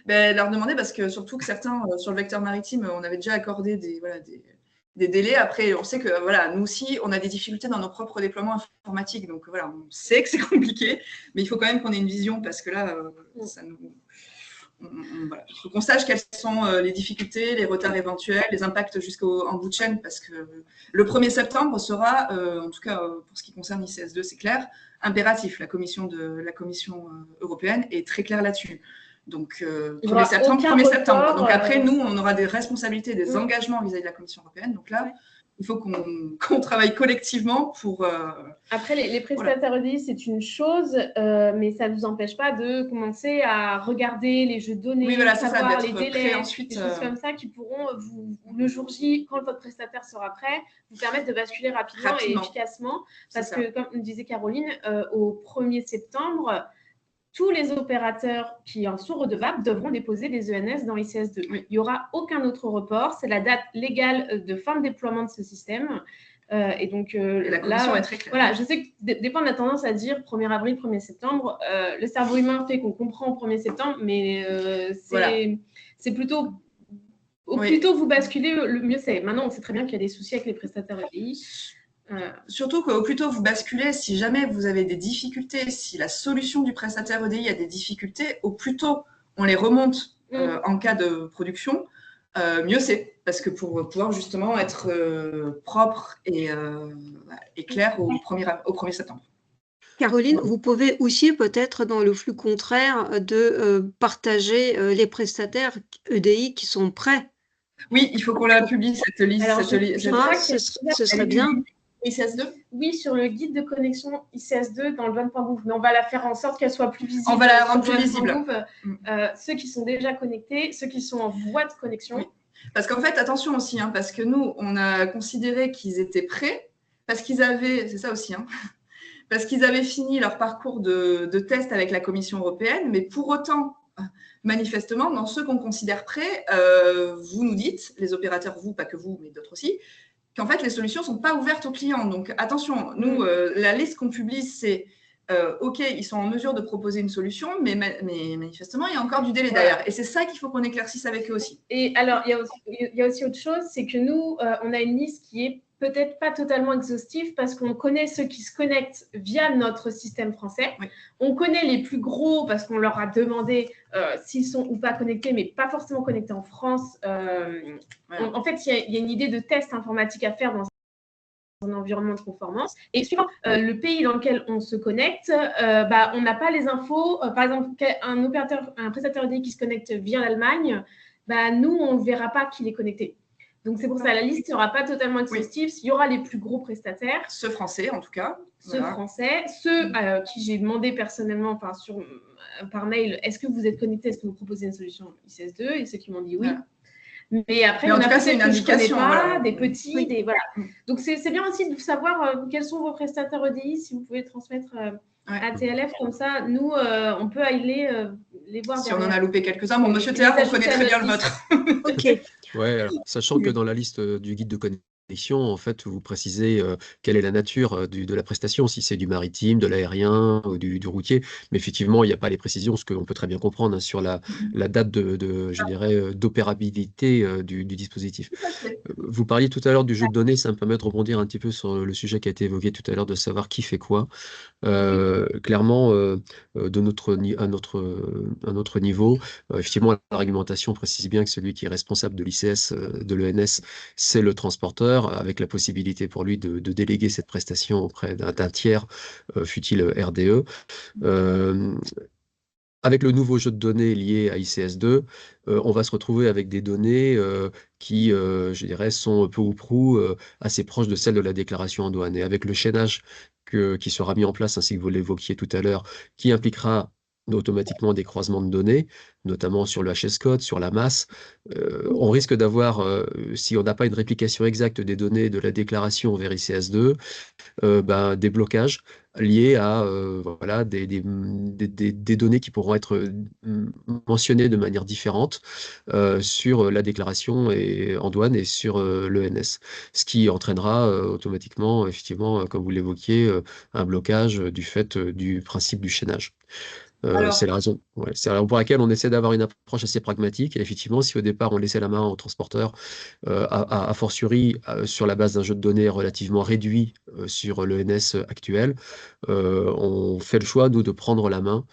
Leur demander, parce que surtout que certains, sur le vecteur maritime, on avait déjà accordé des délais. Après, on sait que nous aussi, on a des difficultés dans nos propres déploiements informatiques. Donc voilà, on sait que c'est compliqué, mais il faut quand même qu'on ait une vision, parce que là, ça nous... Voilà. Il faut qu'on sache quelles sont les difficultés, les retards éventuels, les impacts jusqu'en bout de chaîne, parce que le 1er septembre sera, en tout cas pour ce qui concerne ICS2, c'est clair, impératif. La Commission européenne est très claire là-dessus. Donc, 1er septembre. Donc après, nous, on aura des responsabilités, des engagements vis-à-vis de la Commission européenne. Donc là, il faut qu'on travaille collectivement pour… Après, les prestataires EDI, c'est une chose, mais ça ne vous empêche pas de commencer à regarder les jeux de données, Oui, voilà, ça, savoir d'être les délais, ensuite, des choses comme ça qui pourront, le jour J, quand votre prestataire sera prêt, vous permettre de basculer rapidement et efficacement. Parce que, comme disait Caroline, au 1er septembre, tous les opérateurs qui en sont redevables devront déposer des ENS dans ICS2. Oui. Il n'y aura aucun autre report. C'est la date légale de fin de déploiement de ce système. Et donc, la condition est très claire. Voilà, je sais que des fois, on a tendance à dire 1er avril, 1er septembre. Le cerveau humain fait qu'on comprend au 1er septembre, mais c'est plutôt… Au plus tôt vous basculez, le mieux c'est. Maintenant, on sait très bien qu'il y a des soucis avec les prestataires EDI. Surtout qu'au plus tôt vous basculez, si jamais vous avez des difficultés, si la solution du prestataire EDI a des difficultés, au plus tôt on les remonte en cas de production, mieux c'est. Parce que pour pouvoir justement être propre et clair au 1er septembre. Caroline, vous pouvez aussi peut-être dans le flux contraire de partager les prestataires EDI qui sont prêts. Oui, il faut qu'on la publie cette liste. Alors, je crois que ce serait bien. ICS2 ? Oui, sur le guide de connexion ICS2 dans le douane.gouv, mais on va la faire en sorte qu'elle soit plus visible. On va la rendre plus visible. Ceux qui sont déjà connectés, ceux qui sont en voie de connexion. Oui. Parce qu'en fait, attention aussi, parce que nous, on a considéré qu'ils étaient prêts, parce qu'ils avaient, c'est ça aussi, parce qu'ils avaient fini leur parcours de test avec la Commission européenne, mais pour autant, manifestement, dans ceux qu'on considère prêts, vous nous dites, les opérateurs, vous, pas que vous, mais d'autres aussi, qu'en fait, les solutions ne sont pas ouvertes aux clients. Donc, attention, nous, la liste qu'on publie, c'est OK, ils sont en mesure de proposer une solution, mais manifestement, il y a encore du délai derrière. Et c'est ça qu'il faut qu'on éclaircisse avec eux aussi. Et alors, il y a aussi autre chose, c'est que nous, on a une liste qui est peut-être pas totalement exhaustive parce qu'on connaît ceux qui se connectent via notre système français. Oui. On connaît les plus gros parce qu'on leur a demandé s'ils sont ou pas connectés, mais pas forcément connectés en France. En fait, il y a une idée de test informatique à faire dans un environnement de conformance. Et suivant le pays dans lequel on se connecte, on n'a pas les infos. Par exemple, un prestataire EDI qui se connecte via l'Allemagne, nous, on ne verra pas qu'il est connecté. Donc, c'est pour ça, la liste ne sera pas totalement exhaustive. Il y aura les plus gros prestataires. Ceux français, en tout cas. Ceux français. Ceux qui j'ai demandé personnellement par mail, est-ce que vous êtes connectés? Est-ce que vous proposez une solution ICS2? Et ceux qui m'ont dit oui. Voilà. Mais après, en on tout a cas, c'est une indication. des petits, voilà. Donc, c'est bien aussi de savoir quels sont vos prestataires EDI, si vous pouvez transmettre à TLF, comme ça, nous, on peut aller les voir. Si on en a loupé quelques-uns, bon, monsieur Théard, on connaît très bien le vôtre. OK. Ouais, alors, sachant que dans la liste du guide de connexion, en fait, vous précisez quelle est la nature de la prestation, si c'est du maritime, de l'aérien ou du routier. Mais effectivement, il n'y a pas les précisions, ce qu'on peut très bien comprendre sur la date je dirais, d'opérabilité du dispositif. Vous parliez tout à l'heure du jeu de données, ça me permet de rebondir un petit peu sur le sujet qui a été évoqué tout à l'heure, de savoir qui fait quoi. Clairement, à notre niveau, effectivement, l'argumentation précise bien que celui qui est responsable de l'ICS, de l'ENS, c'est le transporteur, avec la possibilité pour lui de déléguer cette prestation auprès d'un tiers, fût-il RDE. Avec le nouveau jeu de données lié à ICS2, on va se retrouver avec des données qui, je dirais, sont peu ou prou assez proches de celles de la déclaration en douane. Et avec le chaînage qui sera mis en place, ainsi que vous l'évoquiez tout à l'heure, qui impliquera automatiquement des croisements de données, notamment sur le HS-code, sur la masse, on risque d'avoir, si on n'a pas une réplication exacte des données de la déclaration vers ICS2, des blocages liés à voilà, des données qui pourront être mentionnées de manière différente sur la déclaration en douane et sur l'ENS. Ce qui entraînera automatiquement, effectivement, comme vous l'évoquiez, un blocage du fait du principe du chaînage. C'est la raison pour laquelle on essaie d'avoir une approche assez pragmatique. Et effectivement, si au départ on laissait la main au transporteur, a fortiori sur la base d'un jeu de données relativement réduit sur l'ENS actuel, on fait le choix, nous, de prendre la main.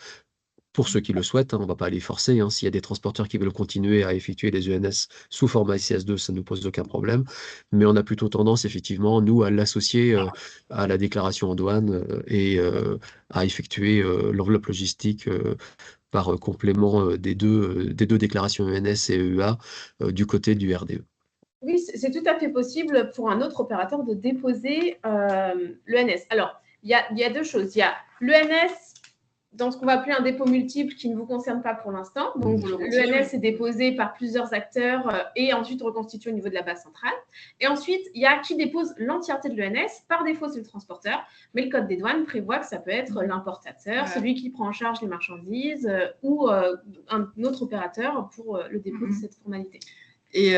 Pour ceux qui le souhaitent, on ne va pas les forcer. S'il y a des transporteurs qui veulent continuer à effectuer les ENS sous format ICS2, ça ne nous pose aucun problème. Mais on a plutôt tendance, effectivement, nous, à l'associer à la déclaration en douane et à effectuer l'enveloppe logistique par complément des deux déclarations ENS et EUA du côté du RDE. Oui, c'est tout à fait possible pour un autre opérateur de déposer l'ENS. Alors, il y a deux choses. Il y a l'ENS dans ce qu'on va appeler un dépôt multiple qui ne vous concerne pas pour l'instant. Donc, l'ENS est déposé par plusieurs acteurs et ensuite reconstitué au niveau de la base centrale. Et ensuite, il y a qui dépose l'entièreté de l'ENS. Par défaut, c'est le transporteur, mais le code des douanes prévoit que ça peut être l'importateur, celui qui prend en charge les marchandises ou un autre opérateur pour le dépôt de cette formalité. Et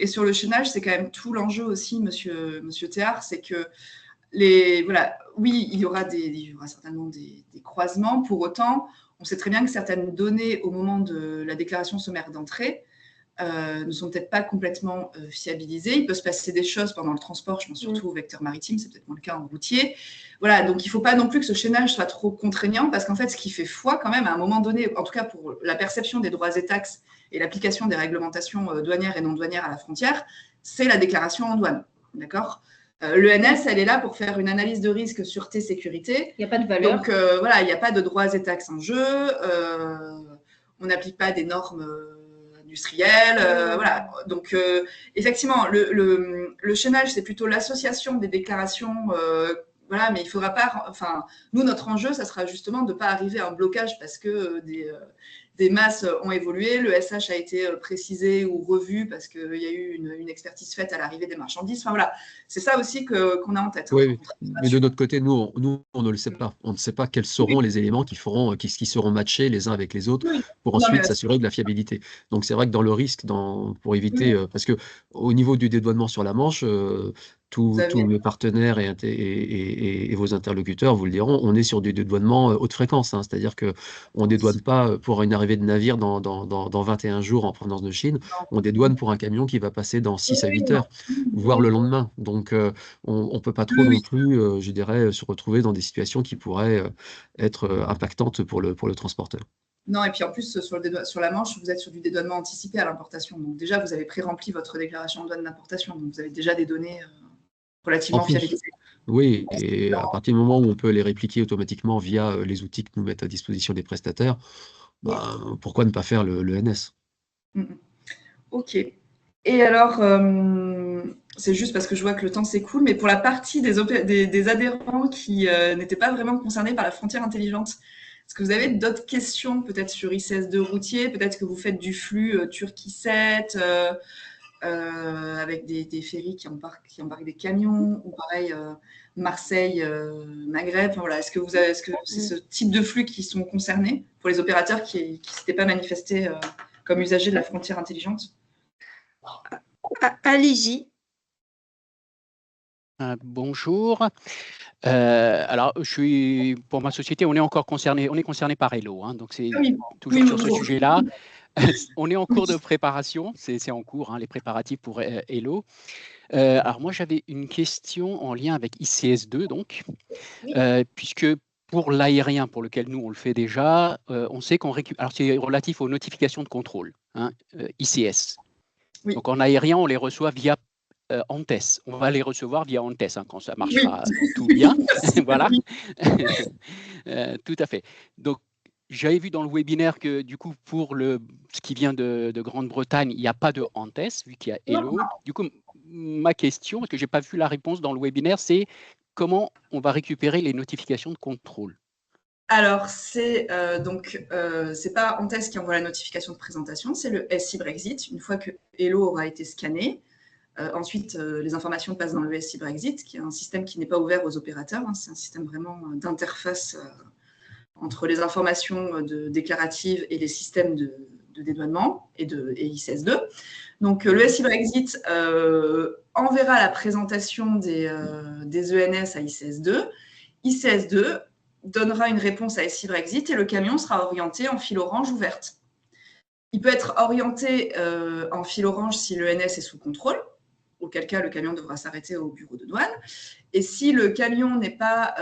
sur le chaînage, c'est quand même tout l'enjeu aussi, monsieur Théard, c'est que voilà, oui, il y aura certainement des croisements. Pour autant, on sait très bien que certaines données au moment de la déclaration sommaire d'entrée ne sont peut-être pas complètement fiabilisées. Il peut se passer des choses pendant le transport, je pense surtout au vecteur maritime, c'est peut-être moins le cas en routier. Voilà, donc il ne faut pas non plus que ce chaînage soit trop contraignant, parce qu'en fait, ce qui fait foi quand même, à un moment donné, en tout cas pour la perception des droits et taxes et l'application des réglementations douanières et non douanières à la frontière, c'est la déclaration en douane. D'accord ? L'ENS, elle est là pour faire une analyse de risque sûreté sécurité. Il n'y a pas de valeur. Donc voilà, il n'y a pas de droits et taxes en jeu. On n'applique pas des normes industrielles. Voilà. Donc effectivement, le chaînage, c'est plutôt l'association des déclarations. Voilà, mais il faudra pas. Enfin, nous, notre enjeu, ça sera justement de ne pas arriver à un blocage parce que des masses ont évolué, le SH a été précisé ou revu parce qu'il y a eu une expertise faite à l'arrivée des marchandises. Enfin voilà, c'est ça aussi qu'on a en tête. Oui, mais de notre côté, nous, on ne le sait pas. On ne sait pas quels seront les éléments qui seront matchés les uns avec les autres pour ensuite s'assurer de la fiabilité. Donc c'est vrai que dans le risque, pour éviter, parce que au niveau du dédouanement sur la Manche, tous mes partenaires et vos interlocuteurs vous le diront, on est sur du dédouanement haute fréquence, hein, c'est-à-dire qu'on ne dédouane pas pour une arrivée de navire dans 21 jours en provenance de Chine, on dédouane pour un camion qui va passer dans 6 à 8 heures, voire le lendemain. Donc on ne peut pas trop non plus, je dirais, se retrouver dans des situations qui pourraient être impactantes pour le transporteur. Non, et puis en plus, sur la Manche, vous êtes sur du dédouanement anticipé à l'importation. Donc déjà, vous avez pré-rempli votre déclaration de douane d'importation. Donc vous avez déjà des données relativement fiabilisées. Oui, et à partir du moment où on peut les répliquer automatiquement via les outils que nous mettent à disposition des prestataires, pourquoi ne pas faire le NS? Ok. Et alors, c'est juste parce que je vois que le temps s'écoule, mais pour la partie des adhérents qui n'étaient pas vraiment concernés par la frontière intelligente, est-ce que vous avez d'autres questions, peut-être sur ICS2 routier, peut-être que vous faites du flux Turquie 7, avec des ferries qui embarquent des camions, ou pareil, Marseille, Maghreb, enfin, voilà. Est-ce que c'est ce type de flux qui sont concernés pour les opérateurs qui ne s'étaient pas manifestés comme usagers de la frontière intelligente? Allez-y. Bonjour. Alors, pour ma société, on est concerné par Hello, hein, donc c'est toujours sur ce sujet-là. On est en cours de préparation, c'est en cours, hein, les préparatifs pour Hello. Alors moi, j'avais une question en lien avec ICS2, donc, puisque pour l'aérien, pour lequel nous on le fait déjà, on sait qu'on récupère. Alors c'est relatif aux notifications de contrôle, hein, ICS. Oui. Donc en aérien, on les reçoit via ANTES. On va les recevoir via ANTES hein, quand ça marchera tout bien. Voilà. Tout à fait. Donc, j'avais vu dans le webinaire que du coup, pour ce qui vient de Grande-Bretagne, il n'y a pas de ANTES, vu qu'il y a Hello. Du coup, ma question, parce que je n'ai pas vu la réponse dans le webinaire, c'est comment on va récupérer les notifications de contrôle? Alors, c'est pas ANTES qui envoie la notification de présentation, c'est le SI Brexit. Une fois que Hello aura été scanné, ensuite, les informations passent dans le SI Brexit, qui est un système qui n'est pas ouvert aux opérateurs. Hein, c'est un système vraiment d'interface entre les informations déclaratives et les systèmes de dédouanement et ICS2. Donc, le SI Brexit enverra la présentation des ENS à ICS2. ICS2 donnera une réponse à SI Brexit et le camion sera orienté en file orange ou verte. Il peut être orienté en file orange si l'ENS est sous contrôle, auquel cas le camion devra s'arrêter au bureau de douane. Et si le camion n'est pas,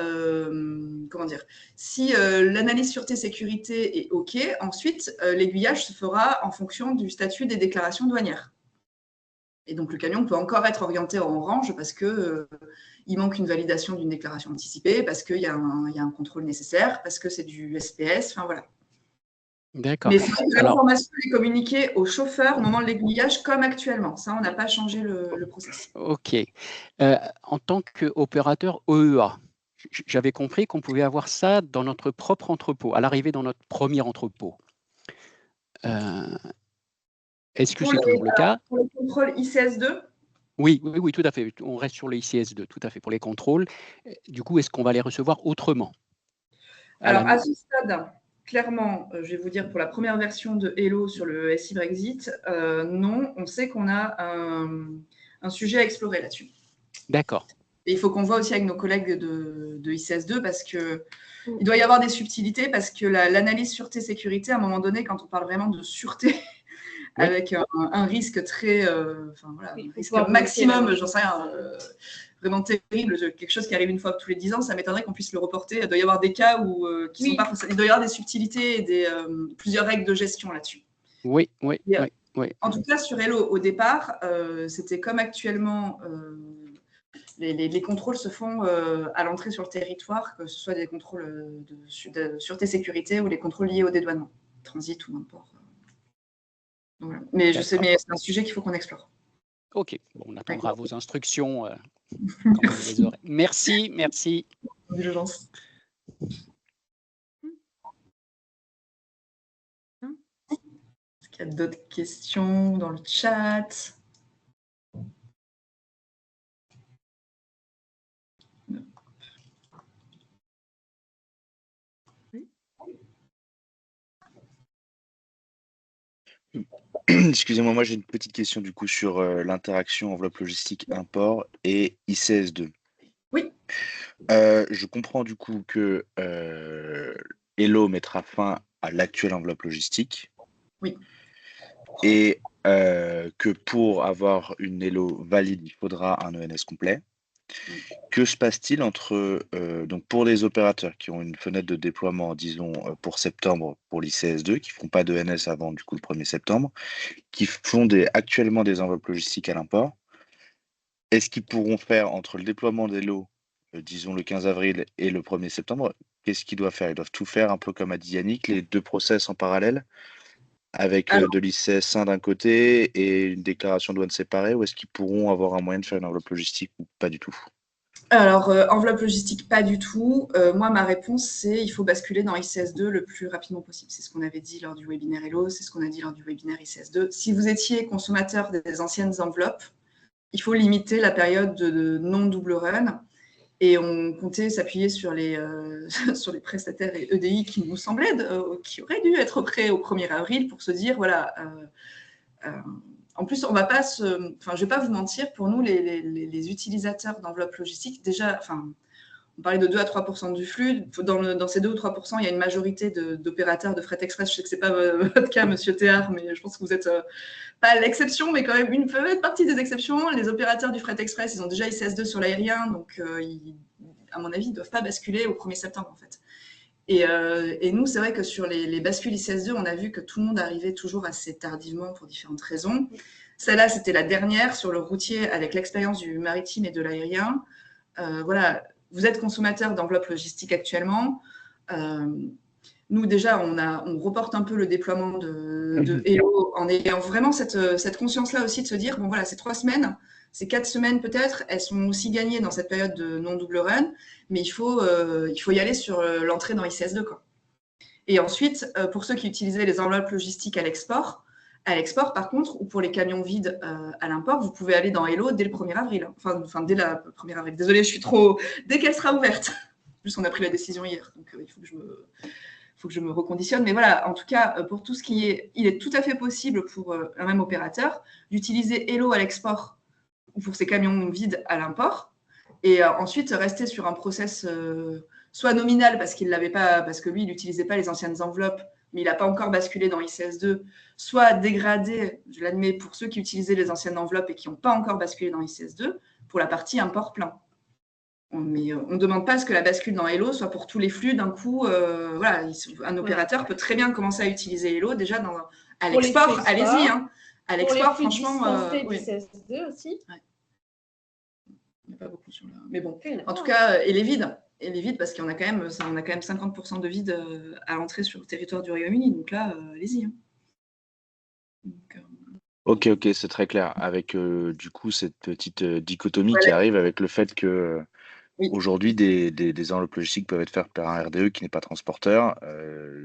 si l'analyse sûreté-sécurité est OK, ensuite l'aiguillage se fera en fonction du statut des déclarations douanières. Et donc le camion peut encore être orienté en orange parce que il manque une validation d'une déclaration anticipée, parce qu'il y a un contrôle nécessaire, parce que c'est du SPS, enfin voilà. D'accord. Mais c'est vrai que l'information est communiquée au chauffeur au moment de l'aiguillage comme actuellement. Ça, on n'a pas changé le process. OK. En tant qu'opérateur OEA, j'avais compris qu'on pouvait avoir ça dans notre propre entrepôt, à l'arrivée dans notre premier entrepôt. Est-ce que c'est toujours le cas? Pour le contrôle ICS2? Oui, tout à fait. On reste sur le ICS2, tout à fait, pour les contrôles. Du coup, est-ce qu'on va les recevoir autrement? Alors, à ce stade, clairement, je vais vous dire, pour la première version de Hello sur le SI Brexit, non, on sait qu'on a un sujet à explorer là-dessus. D'accord. Et il faut qu'on voit aussi avec nos collègues de ICS2 parce qu'il doit y avoir des subtilités parce que l'analyse sûreté-sécurité, à un moment donné, quand on parle vraiment de sûreté, oui, avec un risque très, un risque maximum, j'en sais rien, vraiment terrible, quelque chose qui arrive une fois tous les 10 ans, ça m'étonnerait qu'on puisse le reporter. Il doit y avoir des cas où qui sont pas, il doit y avoir des subtilités et plusieurs règles de gestion là-dessus. Oui. En tout cas, sur Hello, au départ, c'était comme actuellement. Les contrôles se font à l'entrée sur le territoire, que ce soit des contrôles de sûreté-sécurité ou les contrôles liés au dédouanement, transit ou n'importe. Voilà. Mais je sais, mais c'est un sujet qu'il faut qu'on explore. Ok, bon, on attendra vos instructions quand vous les aurez. Merci. Diligence. Est-ce qu'il y a d'autres questions dans le chat? Excusez-moi, moi j'ai une petite question du coup sur l'interaction enveloppe logistique import et ICS2. Oui. Je comprends du coup que Hello mettra fin à l'actuelle enveloppe logistique. Oui. Et que pour avoir une Hello valide, il faudra un ENS complet. Que se passe-t-il entre, donc pour les opérateurs qui ont une fenêtre de déploiement, disons, pour septembre, pour l'ICS2, qui ne feront pas d'ENS avant du coup le 1er septembre, qui font actuellement des enveloppes logistiques à l'import, est-ce qu'ils pourront faire entre le déploiement des lots, disons le 15 avril et le 1er septembre, qu'est-ce qu'ils doivent faire? Ils doivent tout faire un peu comme a dit Yannick, les deux process en parallèle, avec de l'ICS1 d'un côté et une déclaration de douane séparée, ou est-ce qu'ils pourront avoir un moyen de faire une enveloppe logistique ou pas du tout? Alors, enveloppe logistique, pas du tout. Moi, ma réponse, c'est il faut basculer dans ICS2 le plus rapidement possible. C'est ce qu'on avait dit lors du webinaire Hello, c'est ce qu'on a dit lors du webinaire ICS2. Si vous étiez consommateur des anciennes enveloppes, il faut limiter la période de non-double run. Et on comptait s'appuyer sur les prestataires et EDI qui nous semblaient, qui auraient dû être prêts au 1er avril pour se dire, voilà... en plus, on va pas je ne vais pas vous mentir, pour nous, les utilisateurs d'enveloppes logistiques, déjà, on parlait de 2 à 3% du flux. Dans ces 2 ou 3%, il y a une majorité d'opérateurs de fret express. Je sais que ce n'est pas votre cas, monsieur Théard, mais je pense que vous n'êtes pas l'exception, mais quand même une partie des exceptions. Les opérateurs du fret express, ils ont déjà ICS2 sur l'aérien, donc à mon avis, ils ne doivent pas basculer au 1er septembre, en fait. Et nous, c'est vrai que sur les bascules ICS2, on a vu que tout le monde arrivait toujours assez tardivement pour différentes raisons. Celle-là, c'était la dernière sur le routier avec l'expérience du maritime et de l'aérien. Voilà, vous êtes consommateur d'enveloppes logistiques actuellement. Nous, déjà, on reporte un peu le déploiement de Hello en ayant vraiment cette conscience-là aussi de se dire, bon voilà, ces 3 semaines, ces 4 semaines peut-être, elles sont aussi gagnées dans cette période de non-double run, mais il faut y aller sur l'entrée dans ICS2, quoi. Et ensuite, pour ceux qui utilisaient les enveloppes logistiques à l'export, par contre, ou pour les camions vides à l'import, vous pouvez aller dans Hello dès le 1er avril. Enfin, dès le 1er avril. Désolée, je suis trop... Dès qu'elle sera ouverte. En plus, on a pris la décision hier, donc il faut que je me reconditionne. Mais voilà, en tout cas, pour tout ce qui est... Il est tout à fait possible pour un même opérateur d'utiliser Hello à l'export ou pour ses camions vides à l'import et ensuite rester sur un process soit nominal parce qu'il l'avait pas, parce que lui, il n'utilisait pas les anciennes enveloppes, mais il n'a pas encore basculé dans ICS2, soit dégradé, je l'admets, pour ceux qui utilisaient les anciennes enveloppes et qui n'ont pas encore basculé dans ICS2, pour la partie import plein. Mais on ne demande pas à ce que la bascule dans Hello soit pour tous les flux d'un coup. Voilà, un opérateur peut très bien commencer à utiliser Hello déjà à l'export. Allez-y, hein. À l'export, franchement. Oui. ICS2 aussi. Ouais. Il n'y a pas beaucoup sur là. Mais bon, en tout cas, et les vides. Et les vides, parce qu'on a quand même 50% de vides à l'entrée sur le territoire du Royaume-Uni. Donc là, allez-y. Hein. Donc, Ok, c'est très clair. Avec du coup cette petite dichotomie qui arrive avec le fait que aujourd'hui des enveloppes logistiques peuvent être faites par un RDE qui n'est pas transporteur.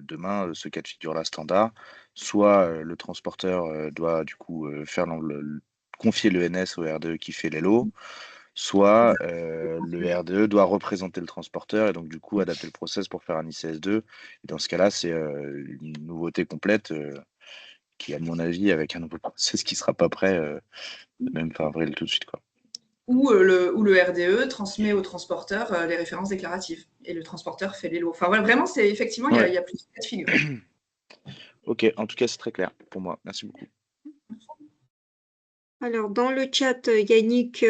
Demain, ce cas de figure-là standard, soit le transporteur doit du coup confier l'ENS au RDE qui fait les lots, soit le RDE doit représenter le transporteur et donc du coup adapter le process pour faire un ICS2. Et dans ce cas-là, c'est une nouveauté complète qui, à mon avis, avec un nouveau process qui ne sera pas prêt, même fin avril tout de suite, quoi. Ou le RDE transmet au transporteur les références déclaratives et le transporteur fait les lots. Enfin, voilà, vraiment, c'est effectivement, il y a plusieurs cas de figure. Ok, en tout cas, c'est très clair pour moi. Merci beaucoup. Alors, dans le chat, Yannick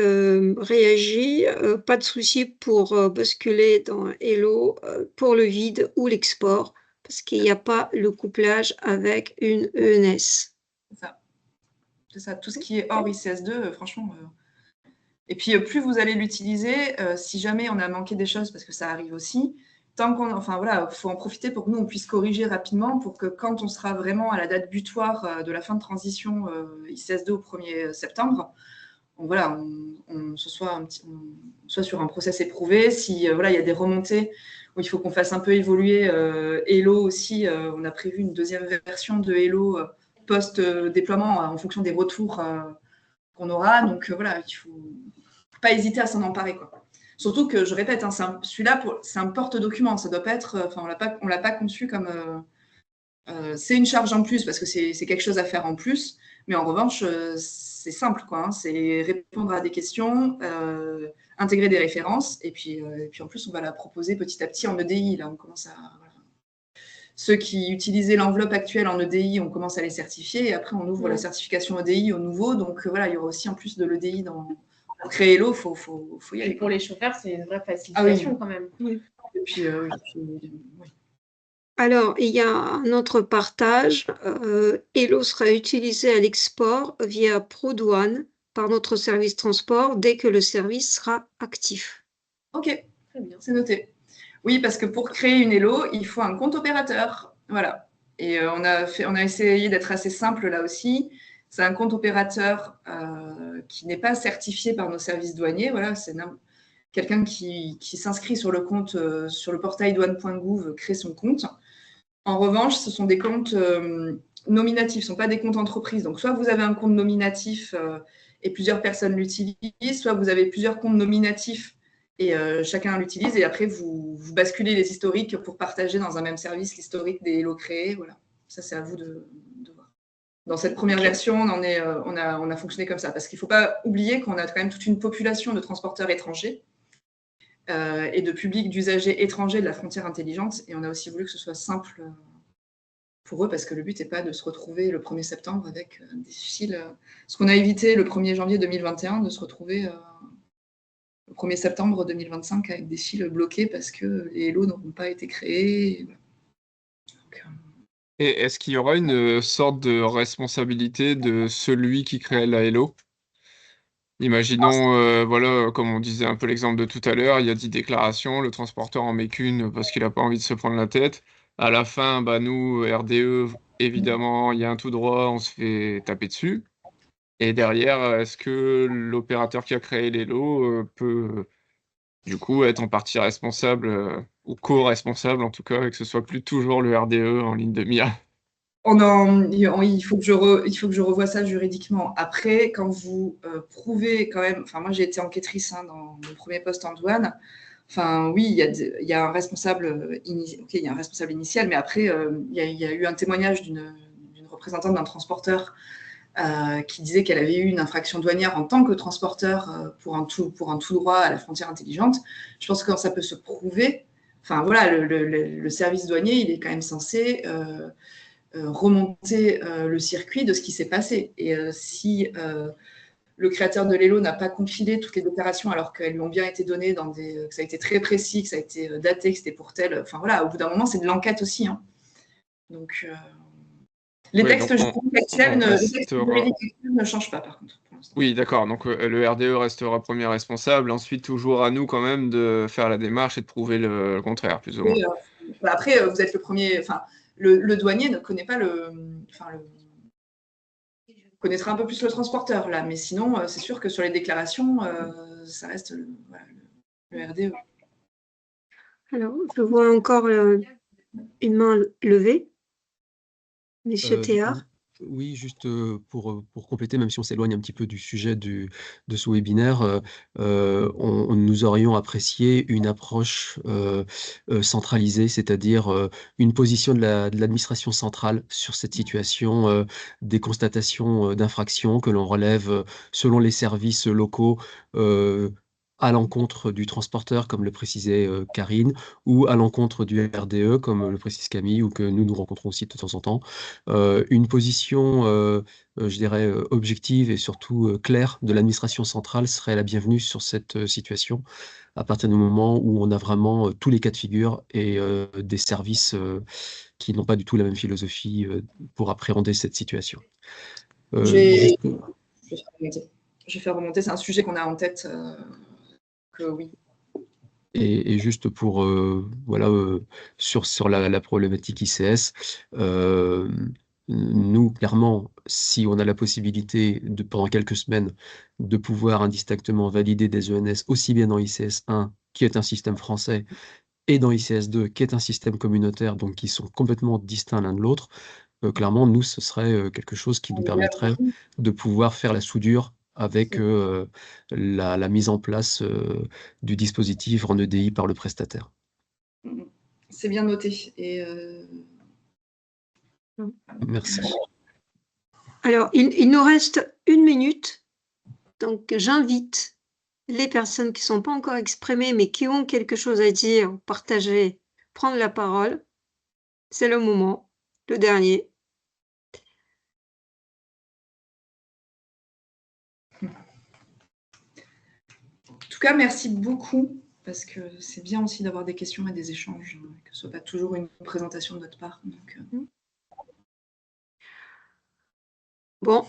réagit. Pas de souci pour basculer dans Hello pour le vide ou l'export, parce qu'il n'y a pas le couplage avec une ENS. C'est ça. Tout ce qui est hors ICS2, franchement. Et puis, plus vous allez l'utiliser, si jamais on a manqué des choses, parce que ça arrive aussi, faut en profiter pour que nous, on puisse corriger rapidement pour que quand on sera vraiment à la date butoir de la fin de transition ICS2 au 1er septembre, on soit sur un process éprouvé. Si il y a des remontées où il faut qu'on fasse un peu évoluer Hello aussi, on a prévu une deuxième version de Hello post-déploiement en fonction des retours qu'on aura. Donc il ne faut pas hésiter à s'en emparer, quoi. Surtout que, je répète, hein, celui-là, c'est un porte-document. Ça doit pas être, on l'a pas conçu comme c'est une charge en plus parce que c'est quelque chose à faire en plus. Mais en revanche, c'est simple, quoi. Hein, c'est répondre à des questions, intégrer des références, et puis en plus, on va la proposer petit à petit en EDI. Là, on commence à ceux qui utilisaient l'enveloppe actuelle en EDI, on commence à les certifier, et après, on ouvre la certification EDI au nouveau. Donc il y aura aussi en plus de l'EDI pour créer Hello, faut y aller. Et pour les chauffeurs, c'est une vraie facilitation quand même. Oui. Et puis, Alors, il y a un autre partage. Hello sera utilisé à l'export via ProDouane par notre service transport dès que le service sera actif. Ok, très bien, c'est noté. Oui, parce que pour créer une Hello, il faut un compte opérateur. Voilà. Et on a essayé d'être assez simple là aussi. C'est un compte opérateur qui n'est pas certifié par nos services douaniers. Voilà, c'est quelqu'un qui s'inscrit sur le compte, sur le portail douane.gouv, crée son compte. En revanche, ce sont des comptes nominatifs, ce ne sont pas des comptes entreprises. Donc, soit vous avez un compte nominatif et plusieurs personnes l'utilisent, soit vous avez plusieurs comptes nominatifs et chacun l'utilise. Et après, vous basculez les historiques pour partager dans un même service l'historique des Hello créés. Voilà. Ça, c'est à vous de voir. Dans cette première version, on a fonctionné comme ça. Parce qu'il ne faut pas oublier qu'on a quand même toute une population de transporteurs étrangers et de public d'usagers étrangers de la frontière intelligente. Et on a aussi voulu que ce soit simple pour eux, parce que le but n'est pas de se retrouver le 1er septembre avec des fils. Ce qu'on a évité le 1er janvier 2021, de se retrouver le 1er septembre 2025 avec des fils bloqués parce que les Hello n'auront pas été créés. Donc, et est-ce qu'il y aura une sorte de responsabilité de celui qui crée la Hello ? Imaginons, voilà, comme on disait un peu l'exemple de tout à l'heure, il y a 10 déclarations, le transporteur en met qu'une parce qu'il n'a pas envie de se prendre la tête. À la fin, nous, RDE, évidemment, il y a un tout droit, on se fait taper dessus. Et derrière, est-ce que l'opérateur qui a créé les lots peut, du coup, être en partie responsable ou co-responsable, en tout cas, et que ce soit plus toujours le RDE en ligne de mire? Il faut que je revoie ça juridiquement. Après, quand vous prouvez quand même, moi j'ai été enquêtrice dans mon premier poste en douane. Oui, il y a un responsable initial, mais après il y a eu un témoignage d'une représentante d'un transporteur qui disait qu'elle avait eu une infraction douanière en tant que transporteur pour un tout droit à la frontière intelligente. Je pense que quand ça peut se prouver, le service douanier, il est quand même censé remonter le circuit de ce qui s'est passé. Et si le créateur de l'Hello n'a pas compilé toutes les déclarations alors qu'elles lui ont bien été données, que ça a été très précis, que ça a été daté, que c'était pour tel... au bout d'un moment, c'est de l'enquête aussi. Hein. Donc, Les Ouais, textes donc juridiques actuels ne changent pas, par contre. Oui, d'accord. Donc, le RDE restera premier responsable. Ensuite, toujours à nous, quand même, de faire la démarche et de prouver le contraire, plus ou moins. Oui, après, vous êtes le premier... Enfin, le douanier ne connaît pas connaîtra un peu plus le transporteur, là. Mais sinon, c'est sûr que sur les déclarations, ça reste le RDE. Alors, je vois encore une main levée. Monsieur Théard. Oui, juste pour compléter, même si on s'éloigne un petit peu du sujet de ce webinaire, nous aurions apprécié une approche centralisée, c'est-à-dire une position de l'administration centrale sur cette situation, des constatations d'infractions que l'on relève selon les services locaux à l'encontre du transporteur, comme le précisait Karine, ou à l'encontre du RDE, comme le précise Camille, ou que nous rencontrons aussi de temps en temps. Une position, je dirais, objective et surtout claire de l'administration centrale serait la bienvenue sur cette situation, à partir du moment où on a vraiment tous les cas de figure et des services qui n'ont pas du tout la même philosophie pour appréhender cette situation. Je vais faire remonter, c'est un sujet qu'on a en tête, que oui. Et juste pour, voilà, sur la problématique ICS, nous, clairement, si on a la possibilité pendant quelques semaines, de pouvoir indistinctement valider des ENS, aussi bien dans ICS 1, qui est un système français, et dans ICS 2, qui est un système communautaire, donc qui sont complètement distincts l'un de l'autre, clairement, nous, ce serait quelque chose qui nous permettrait de pouvoir faire la soudure avec la mise en place du dispositif en EDI par le prestataire. C'est bien noté. Et Merci. Alors, il nous reste 1 minute, donc j'invite les personnes qui ne sont pas encore exprimées, mais qui ont quelque chose à dire, partager, prendre la parole. C'est le moment, le dernier. En tout cas, merci beaucoup, parce que c'est bien aussi d'avoir des questions et des échanges, que ce ne soit pas toujours une présentation de notre part. Donc, Bon,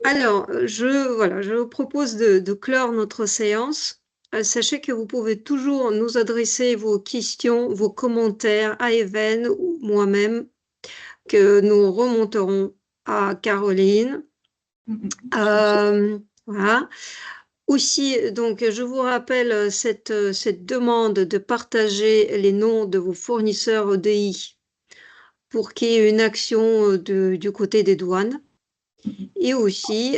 alors, je vous propose de clore notre séance. Sachez que vous pouvez toujours nous adresser vos questions, vos commentaires à Even ou moi-même, que nous remonterons à Caroline. Voilà. Aussi, donc, je vous rappelle cette demande de partager les noms de vos fournisseurs EDI pour qu'il y ait une action du côté des douanes. Et aussi,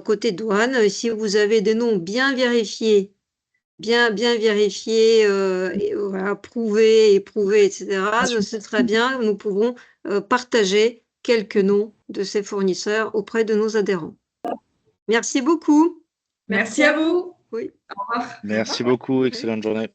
côté douane, si vous avez des noms bien vérifiés, bien vérifiés, et voilà, prouvés, éprouvés, etc., c'est très bien, nous pouvons partager quelques noms de ces fournisseurs auprès de nos adhérents. Merci beaucoup. Merci à vous. Oui. Au revoir. Merci beaucoup, excellente journée.